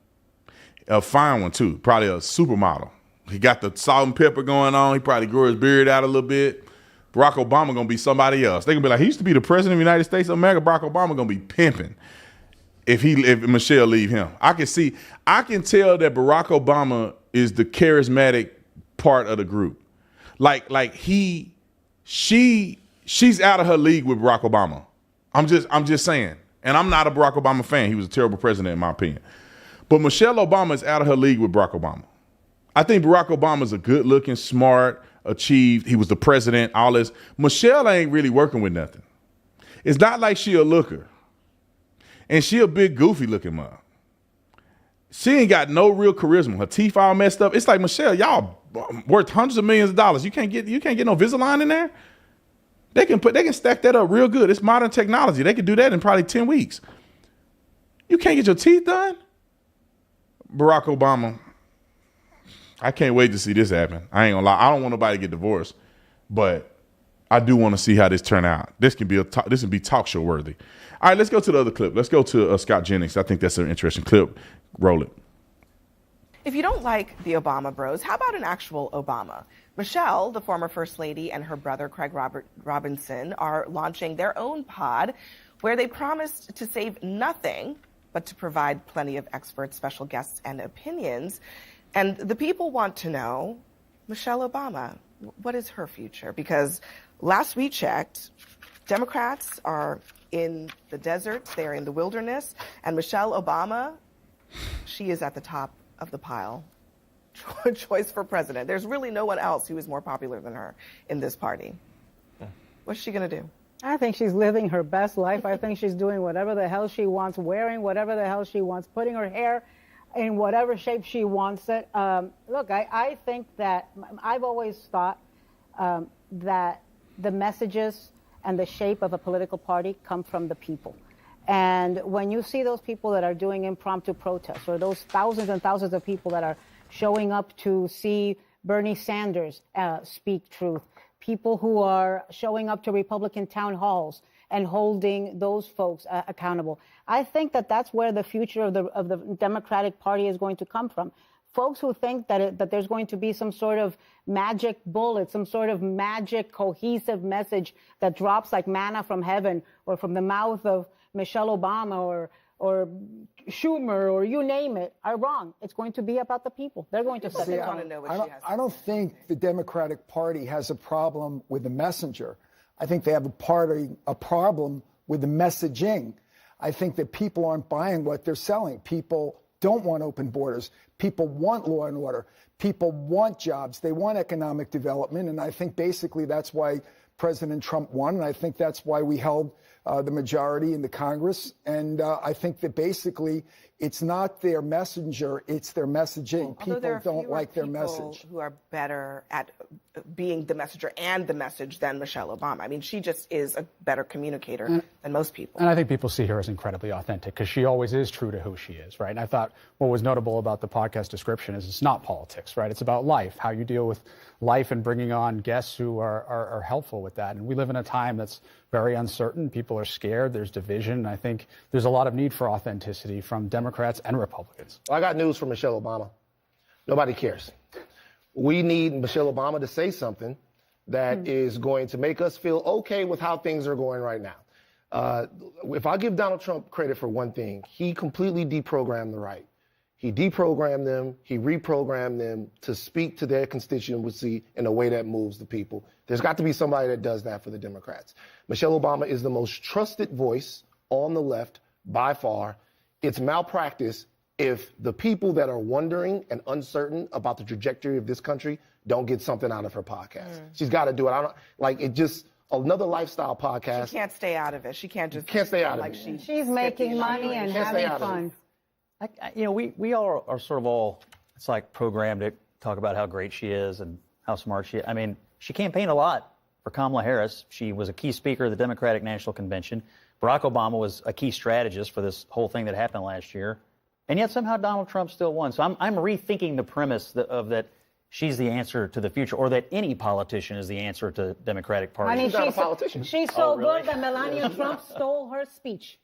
A fine one too, probably a supermodel. He got the salt and pepper going on. He probably grew his beard out a little bit. Barack Obama gonna be somebody else. They gonna be like, he used to be the president of the United States of America. Barack Obama gonna be pimping if Michelle leave him. I can tell that Barack Obama is the charismatic part of the group. She's out of her league with Barack Obama. I'm just saying. And I'm not a Barack Obama fan. He was a terrible president in my opinion. But Michelle Obama is out of her league with Barack Obama. I think Barack Obama is a good-looking, smart, achieved. He was the president, all this. Michelle ain't really working with nothing. It's not like she a looker. And she a big, goofy-looking mom. She ain't got no real charisma. Her teeth all messed up. It's like, Michelle, y'all worth hundreds of millions of dollars. You can't get no Invisalign in there? They can stack that up real good. It's modern technology. They can do that in probably 10 weeks. You can't get your teeth done? Barack Obama, I can't wait to see this happen. I ain't gonna lie. I don't want nobody to get divorced, but I do want to see how this turn out. This can be talk show worthy. All right, let's go to the other clip. Let's go to Scott Jennings. I think that's an interesting clip. Roll it. If you don't like the Obama bros, how about an actual Obama? Michelle, the former First Lady, and her brother Craig Robinson are launching their own pod where they promised to save nothing but to provide plenty of experts, special guests, and opinions. And the people want to know, Michelle Obama, what is her future? Because last we checked, Democrats are in the desert, they're in the wilderness, and Michelle Obama, she is at the top of the pile. Choice for president. There's really no one else who is more popular than her in this party. What's she going to do? I think she's living her best life. I think she's doing whatever the hell she wants, wearing whatever the hell she wants, putting her hair in whatever shape she wants it. Look, I think that I've always thought that the messages and the shape of a political party come from the people. And when you see those people that are doing impromptu protests, or those thousands and thousands of people that are showing up to see Bernie Sanders speak truth, people who are showing up to Republican town halls and holding those folks accountable. I think that that's where the future of the Democratic Party is going to come from. Folks who think that there's going to be some sort of magic bullet, some sort of magic cohesive message that drops like manna from heaven or from the mouth of Michelle Obama or Schumer or you name it, are wrong. It's going to be about the people. They're going to set it on. I don't think the Democratic Party has a problem with the messenger. I think they have a problem with the messaging. I think that people aren't buying what they're selling. People don't want open borders. People want law and order. People want jobs. They want economic development. And I think basically that's why President Trump won. And I think that's why we held the majority in the Congress. And I think that basically it's not their messenger, it's their messaging. People don't like their message. Who are better at being the messenger and the message than Michelle Obama. I mean, she just is a better communicator than most people. And I think people see her as incredibly authentic because she always is true to who she is, right? And I thought what was notable about the podcast description is it's not politics, right? It's about life, how you deal with life and bringing on guests who are helpful with that. And we live in a time that's very uncertain. People are scared. There's division. And I think there's a lot of need for authenticity from Democrats and Republicans. Well, I got news for Michelle Obama. Nobody cares. We need Michelle Obama to say something that is going to make us feel okay with how things are going right now. If I give Donald Trump credit for one thing, he completely deprogrammed the right. He deprogrammed them. He reprogrammed them to speak to their constituency in a way that moves the people. There's got to be somebody that does that for the Democrats. Michelle Obama is the most trusted voice on the left by far. It's malpractice if the people that are wondering and uncertain about the trajectory of this country don't get something out of her podcast. She's got to do it. Another lifestyle podcast. She can't stay out of it. She can't just stay out of it. She's making money and having fun. We all are sort of all, it's like programmed talk about how great she is and how smart she is. I mean, she campaigned a lot for Kamala Harris. She was a key speaker of the Democratic National Convention. Barack Obama was a key strategist for this whole thing that happened last year. And yet somehow Donald Trump still won. So I'm rethinking the premise of that she's the answer to the future, or that any politician is the answer to Democratic Party. I mean, She's not a politician. She's so really? good that Melania Trump stole her speech.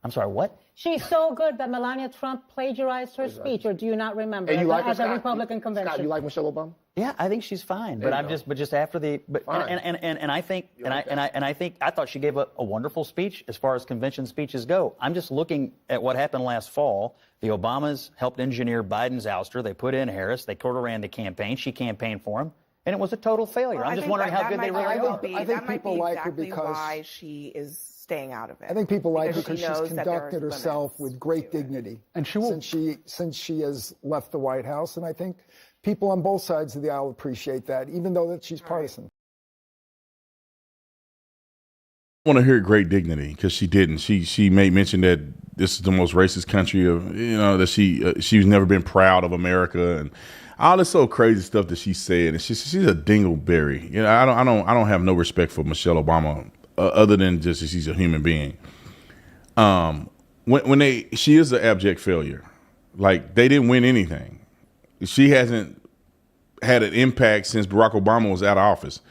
I'm sorry, what? She's so good that Melania Trump plagiarized her speech, or do you not remember? And you like her, at the Scott? Republican convention. Scott, you like Michelle Obama? Yeah, I think she's fine, There but you go. just after the and I think I thought she gave a wonderful speech as far as convention speeches go. I'm just looking at what happened last fall. The Obamas helped engineer Biden's ouster. They put in Harris. They ran the campaign. She campaigned for him, and it was a total failure. Well, I'm just wondering how good they really are. I think people like her because why she is staying out of it. I think people like her because she she's knows that there's conducted herself with great dignity, and she will, since she has left the White House, and I think people on both sides of the aisle appreciate that, even though that she's partisan. I want to hear great dignity because she didn't. She made mention that this is the most racist country of that she's never been proud of America and all this so crazy stuff that she said. And she's a dingleberry. I don't have no respect for Michelle Obama other than just that she's a human being. She is an abject failure. Like, they didn't win anything. She hasn't had an impact since Barack Obama was out of office.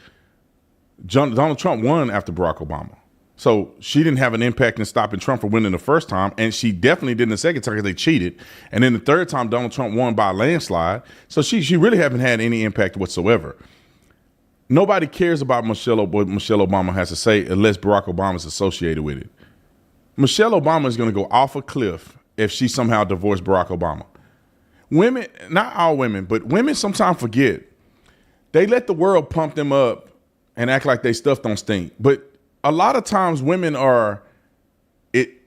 Donald Trump won after Barack Obama. So she didn't have an impact in stopping Trump from winning the first time, and she definitely didn't the second time because they cheated. And then the third time, Donald Trump won by a landslide. So she really haven't had any impact whatsoever. Nobody cares about what Michelle Obama has to say unless Barack Obama is associated with it. Michelle Obama is going to go off a cliff if she somehow divorced Barack Obama. Women, not all women, but women sometimes forget. They let the world pump them up and act like they stuff don't stink. But a lot of times women are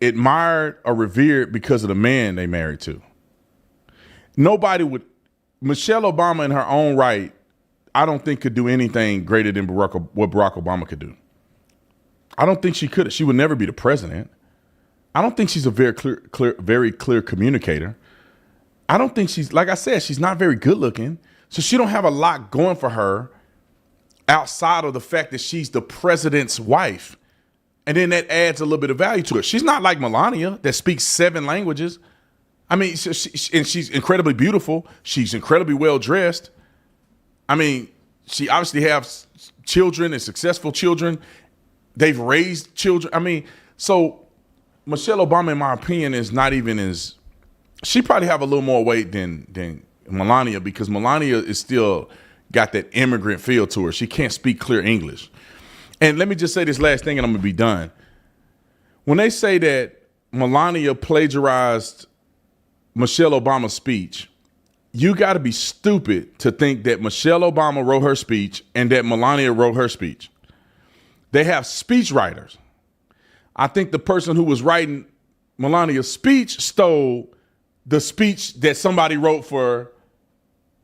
admired or revered because of the man they married to. Michelle Obama in her own right, I don't think could do anything greater than what Barack Obama could do. I don't think she could. She would never be the president. I don't think she's a very clear communicator. I don't think like I said, she's not very good looking. So she don't have a lot going for her outside of the fact that she's the president's wife. And then that adds a little bit of value to it. She's not like Melania that speaks 7 languages. I mean, and she's incredibly beautiful. She's incredibly well dressed. I mean, she obviously has children and successful children. They've raised children. I mean, so Michelle Obama, in my opinion, is not even as, she probably have a little more weight than Melania, because Melania is still got that immigrant feel to her. She can't speak clear English. And let me just say this last thing and I'm going to be done. When they say that Melania plagiarized Michelle Obama's speech, you got to be stupid to think that Michelle Obama wrote her speech and that Melania wrote her speech. They have speech writers. I think the person who was writing Melania's speech stole the speech that somebody wrote for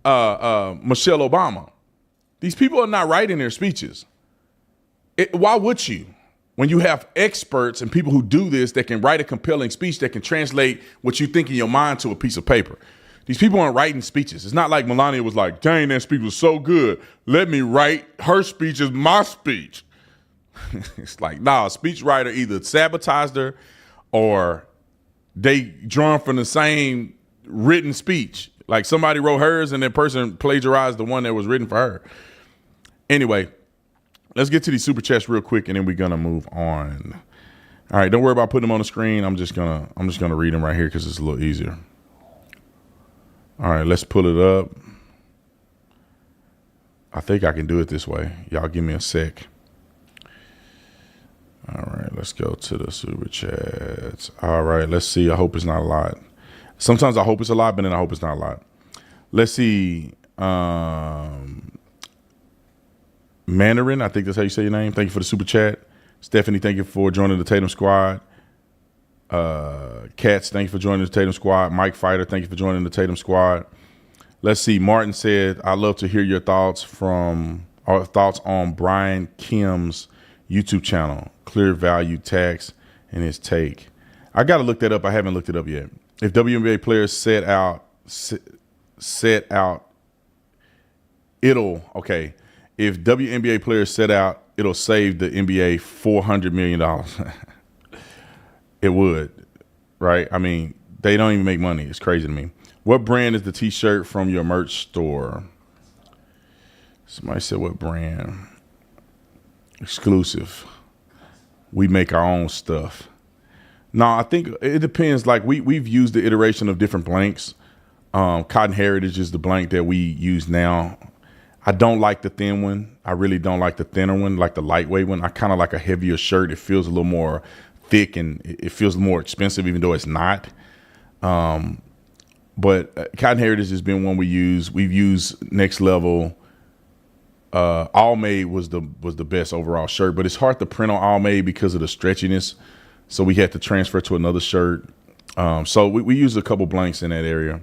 Michelle Obama. These people are not writing their speeches. Why would you? When you have experts and people who do this that can write a compelling speech that can translate what you think in your mind to a piece of paper. These people aren't writing speeches. It's not like Melania was like, dang, that speech was so good. Let me write her speech as my speech. It's like, nah, a speech writer either sabotaged her or they drawn from the same written speech. Like somebody wrote hers and that person plagiarized the one that was written for her. Anyway, let's get to these super chats real quick and then we're gonna move on. All right, don't worry about putting them on the screen. I'm just gonna read them right here because it's a little easier. All right, let's pull it up. I think I can do it this way. Y'all give me a sec. All right, let's go to the super chats. All right, let's see. I hope it's not a lot. Sometimes I hope it's a lot, but then I hope it's not a lot. Let's see. Mandarin, I think that's how you say your name. Thank you for the super chat. Stephanie, thank you for joining the Tatum squad. Katz, thank you for joining the Tatum squad. Mike Fighter, thank you for joining the Tatum squad. Let's see. Martin said, I'd love to hear your thoughts on Brian Kim's YouTube channel, Clear Value Tax, and his take. I got to look that up. I haven't looked it up yet. If WNBA players set out if WNBA players set out, it'll save the NBA $400 million. It would, right? I mean, they don't even make money. It's crazy to me. What brand is the T-shirt from your merch store? Somebody said what brand? Exclusive. We make our own stuff. No, I think it depends. Like we've used the iteration of different blanks. Cotton Heritage is the blank that we use now. I don't like the thin one. I really don't like the thinner one, like the lightweight one. I kind of like a heavier shirt. It feels a little more thick and it feels more expensive, even though it's not. But Cotton Heritage has been one we use. We've used Next Level. All Made was the best overall shirt, but it's hard to print on All Made because of the stretchiness. So we had to transfer to another shirt. So we used a couple blanks in that area.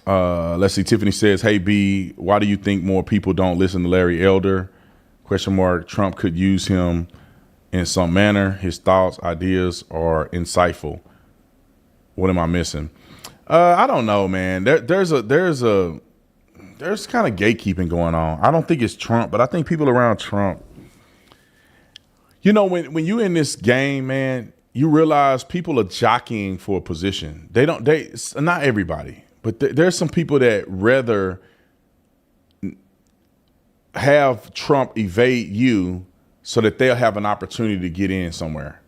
Let's see. Tiffany says, "Hey B, why do you think more people don't listen to Larry Elder? ? Trump could use him in some manner. His thoughts, ideas are insightful. What am I missing? I don't know, man. There's kind of gatekeeping going on. I don't think it's Trump, but I think people around Trump. You know, when you're in this game, man, you realize people are jockeying for a position. Not everybody, but there's some people that rather have Trump evade you so that they'll have an opportunity to get in somewhere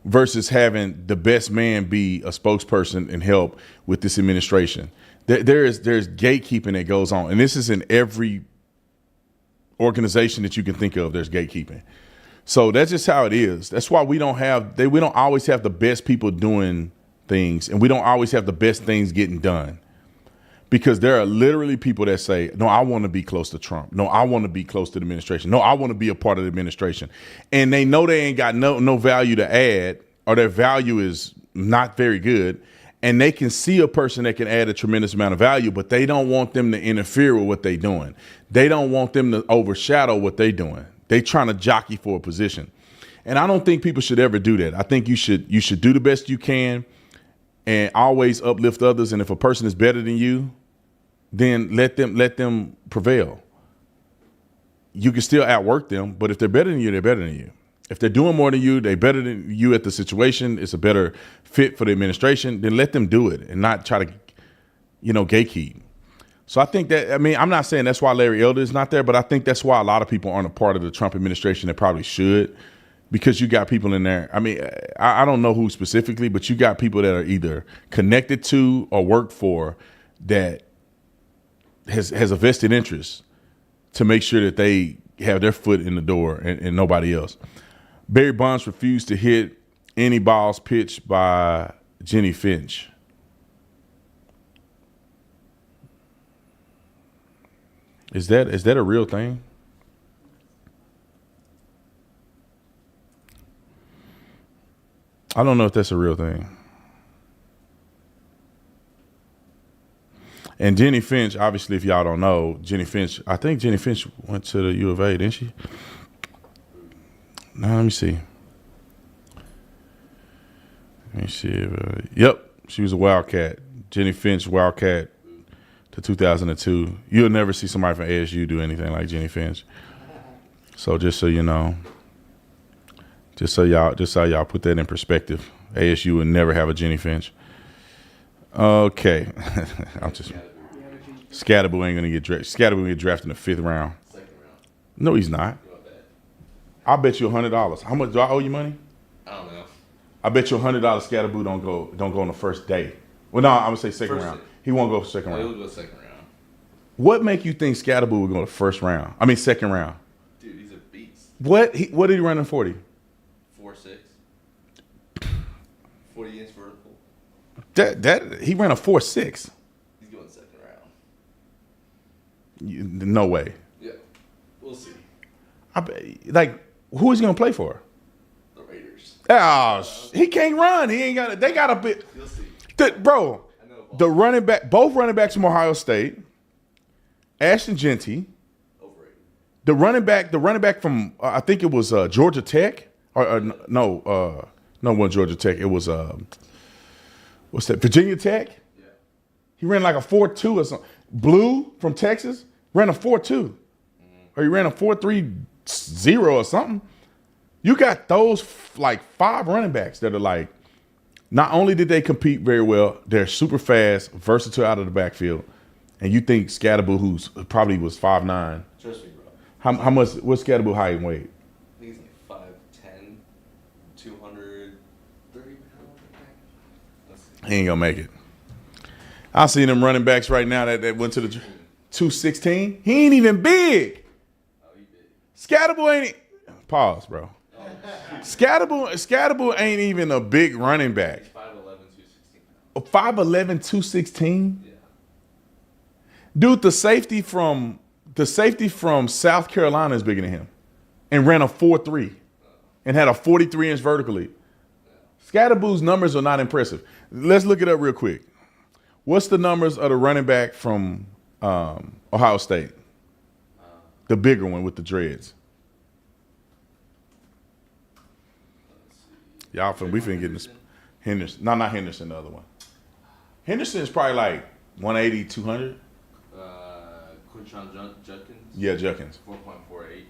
versus having the best man be a spokesperson and help with this administration. There's gatekeeping that goes on. And this is in every organization that you can think of. There's gatekeeping. So that's just how it is. That's why we don't always have the best people doing things, and we don't always have the best things getting done. Because there are literally people that say, no, I want to be close to Trump. No, I want to be close to the administration. No, I want to be a part of the administration. And they know they ain't got no value to add, or their value is not very good. And they can see a person that can add a tremendous amount of value, but they don't want them to interfere with what they're doing. They don't want them to overshadow what they're doing. They trying to jockey for a position. And I don't think people should ever do that. I think you should do the best you can and always uplift others. And if a person is better than you, then let them prevail. You can still outwork them, but if they're better than you, they're better than you. If they're doing more than you, they're better than you at the situation, it's a better fit for the administration, then let them do it and not try to, gatekeep. So I think that, I'm not saying that's why Larry Elder is not there, but I think that's why a lot of people aren't a part of the Trump administration that probably should, because you got people in there. I don't know who specifically, but you got people that are either connected to or work for that has a vested interest to make sure that they have their foot in the door and nobody else. Barry Bonds refused to hit any balls pitched by Jenny Finch. Is that a real thing? I don't know if that's a real thing. And Jenny Finch, obviously, if y'all don't know, I think Jenny Finch went to the U of A, didn't she? Now, let me see. Yep, she was a Wildcat. Jenny Finch, Wildcat to 2002. You'll never see somebody from ASU do anything like Jenny Finch. So just so you know, just so y'all put that in perspective, ASU would never have a Jenny Finch. Okay. Scatterboo ain't gonna get drafted. Scatterboo will get drafted in the 5th round. No, he's not. I bet you $100. How much do I owe you money? I don't know. I bet you $100 Scatterboo don't go on the first day. Well, no, I'm gonna say second round. He won't go second round. He'll go second round. What make you think Scatterboo would go to first round? Second round. Dude, he's a beast. What did he run in 40? 4.6. 40 inch vertical. That he ran a 4.6. He's going second round. No way. Yeah, we'll see. Who is he gonna play for? The Raiders. Oh, he can't run. He ain't got it. They got a bit. You'll see. Bro, the running back, both running backs from Ohio State, Ashton Genty. Overrated. The running back from I think it was Georgia Tech, no, it wasn't Georgia Tech. It was what's that? Virginia Tech. Yeah. He ran like a 4.2 or something. Blue from Texas ran a 4.2, or he ran a 4.30 or something. You got those like 5 running backs that are like, not only did they compete very well, they're super fast, versatile out of the backfield. And you think Scatterboo, who's probably was 5'9". Trust me, bro. How much? What's Scatterboo height and weight? I think he's like 5'10", 230 pounds. He ain't gonna make it. I seen them running backs right now that went to the 216. He ain't even big. Scatterboo ain't. Pause, bro. Scatterboo ain't even a big running back. 5'11", 216. Yeah. Dude, the safety from South Carolina is bigger than him, and ran a 4.3, and had a 43-inch vertically. Scatterboo's numbers are not impressive. Let's look it up real quick. What's the numbers of the running back from Ohio State? The bigger one with the dreads. Y'all, we finna get this. Henderson. No, not Henderson, the other one. Henderson is probably like 180, 200. Quinton Judkins? Yeah, Judkins. 4.48.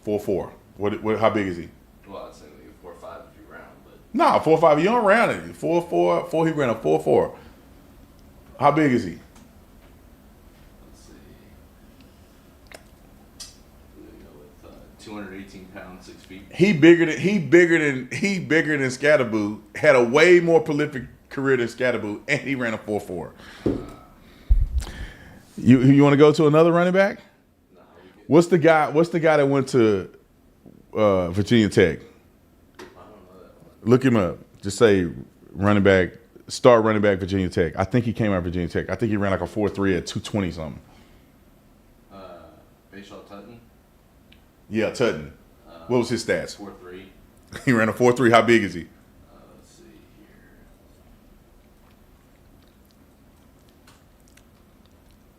4.4. What? How big is he? Well, I'd say like 4.5 if you round, but. Nah, 4.5. You don't round it. 4.4. He ran a 4.4. How big is he? Let's see. There you go, with 218 pounds, 6 feet. He bigger than Scatterboo. Had a way more prolific career than Scatterboo, and he ran a 4.4. You want to go to another running back? Nah, what's the guy that went to Virginia Tech? I don't know that one. Look him up. Just say running back Virginia Tech. I think he came out of Virginia Tech. I think he ran like a 4.3 at 220 something. Bashaw Tutton? Yeah, Tutton. What was his stats? 4.3. He ran a 4.3. How big is he? Let's see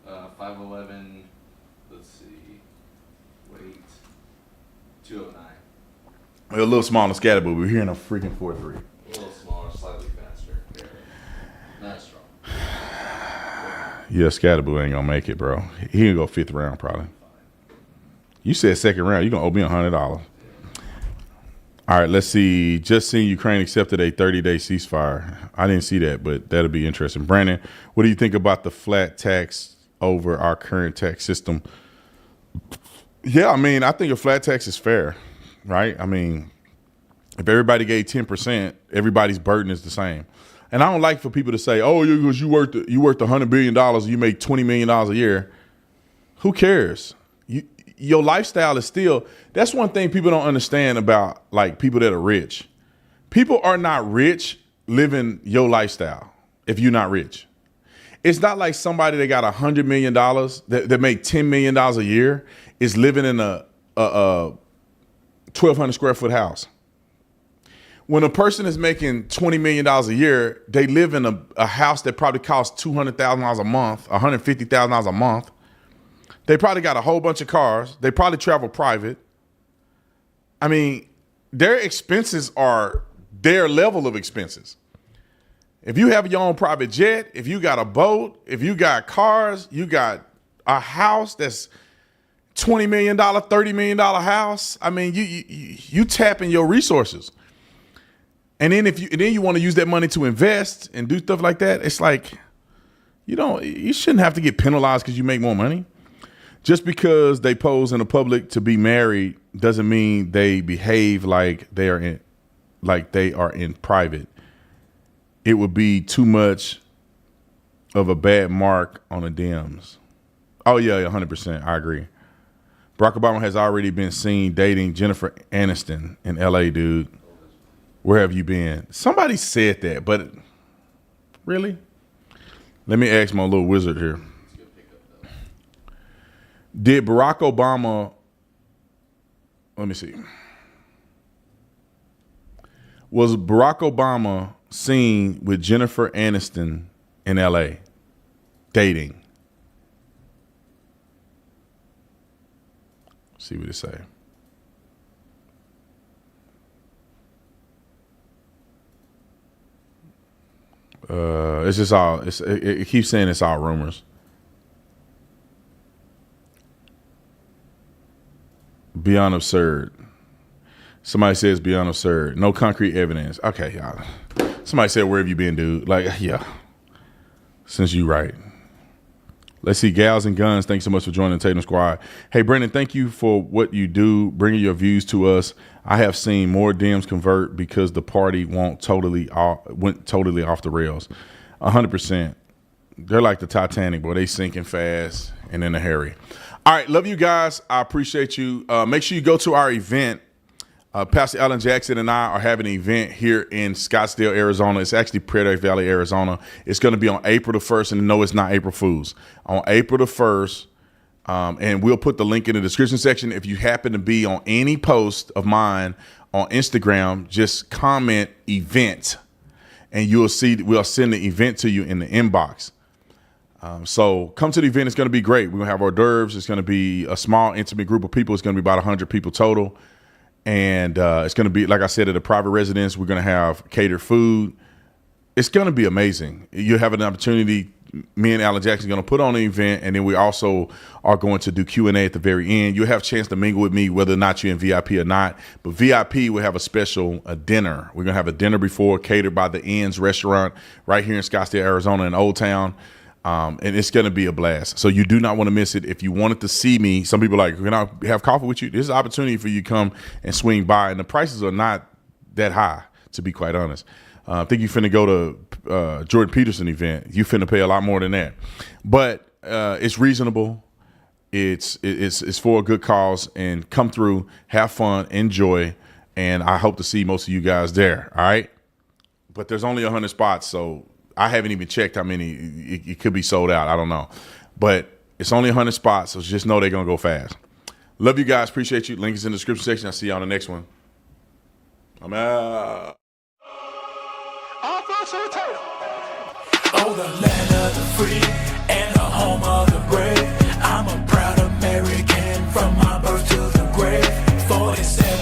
here. 5'11". Let's see. Weight. 209. A little smaller than Scatterboo, but we're in a freaking 4.3. A little smaller, slightly faster. Not strong. Yeah, Scatterboo ain't gonna make it, bro. He can go 5th round probably. You said 2nd round. You're gonna owe me $100. All right, let's see. Just seen Ukraine accepted a 30-day ceasefire. I didn't see that, but that'll be interesting. Brandon, what do you think about the flat tax over our current tax system? Yeah, I mean, I think a flat tax is fair, right? I mean, if everybody gave 10%, everybody's burden is the same. And I don't like for people to say, "Oh, you worth $100 billion, you make $20 million a year." Who cares? Your lifestyle is still. That's one thing people don't understand about like people that are rich. People are not rich living your lifestyle. If you're not rich, it's not like somebody that got $100 million that make $10 million a year is living in a 1,200 square foot house. When a person is making $20 million a year, they live in a house that probably costs $200,000 a month, $150,000 a month. They probably got a whole bunch of cars. They probably travel private. I mean, their expenses are their level of expenses. If you have your own private jet, if you got a boat, if you got cars, you got a house that's $20 million, $30 million house. I mean, you tapping your resources. And then then you want to use that money to invest and do stuff like that. It's like, you shouldn't have to get penalized because you make more money. Just because they pose in the public to be married doesn't mean they behave like they are in private. It would be too much of a bad mark on the Dems. Oh yeah, 100%. I agree. Barack Obama has already been seen dating Jennifer Aniston in LA, dude. Where have you been? Somebody said that, but really? Let me ask my little wizard here. Did Barack Obama, let me see. Was Barack Obama seen with Jennifer Aniston in LA dating? See what it say. It's just all, it keeps saying it's all rumors. Beyond absurd. Somebody says beyond absurd. No concrete evidence. Okay, y'all. Somebody said, where have you been, dude? Like, yeah. Since you right. Let's see. Gals and Guns, thanks so much for joining the Tatum Squad. Hey, Brendan, thank you for what you do, bringing your views to us. I have seen more DMs convert because the party went totally off the rails. 100%. They're like the Titanic, boy. They sinking fast and in a hurry. All right. Love you guys. I appreciate you. Make sure you go to our event. Pastor Alan Jackson and I are having an event here in Scottsdale, Arizona. It's actually Prairie Valley, Arizona. It's going to be on April the 1st, and no, it's not April Fool's. On April the 1st, and we'll put the link in the description section. If you happen to be on any post of mine on Instagram, just comment event, and you'll see we'll send the event to you in the inbox. So come to the event. It's going to be great. We're going to have hors d'oeuvres. It's going to be a small, intimate group of people. It's going to be about 100 people total. And it's going to be, like I said, at a private residence. We're going to have catered food. It's going to be amazing. You'll have an opportunity. Me and Alan Jackson are going to put on an event, and then we also are going to do Q&A at the very end. You'll have a chance to mingle with me, whether or not you're in VIP or not. But VIP will have a special dinner. We're going to have a dinner before, catered by the Inn's restaurant right here in Scottsdale, Arizona, in Old Town. And it's going to be a blast. So you do not want to miss it. If you wanted to see me, some people are like, can I have coffee with you? This is an opportunity for you to come and swing by. And the prices are not that high, to be quite honest. I think you finna go to Jordan Peterson event. You finna pay a lot more than that. But it's reasonable. It's for a good cause. And come through, have fun, enjoy. And I hope to see most of you guys there. All right? But there's only 100 spots, so I haven't even checked how many. It could be sold out. I don't know. But it's only 100 spots, so just know they're going to go fast. Love you guys. Appreciate you. Link is in the description section. I'll see you on the next one. I'm out. Oh, the land of the free and the home of the brave. I'm a proud American from my birth to the grave. 47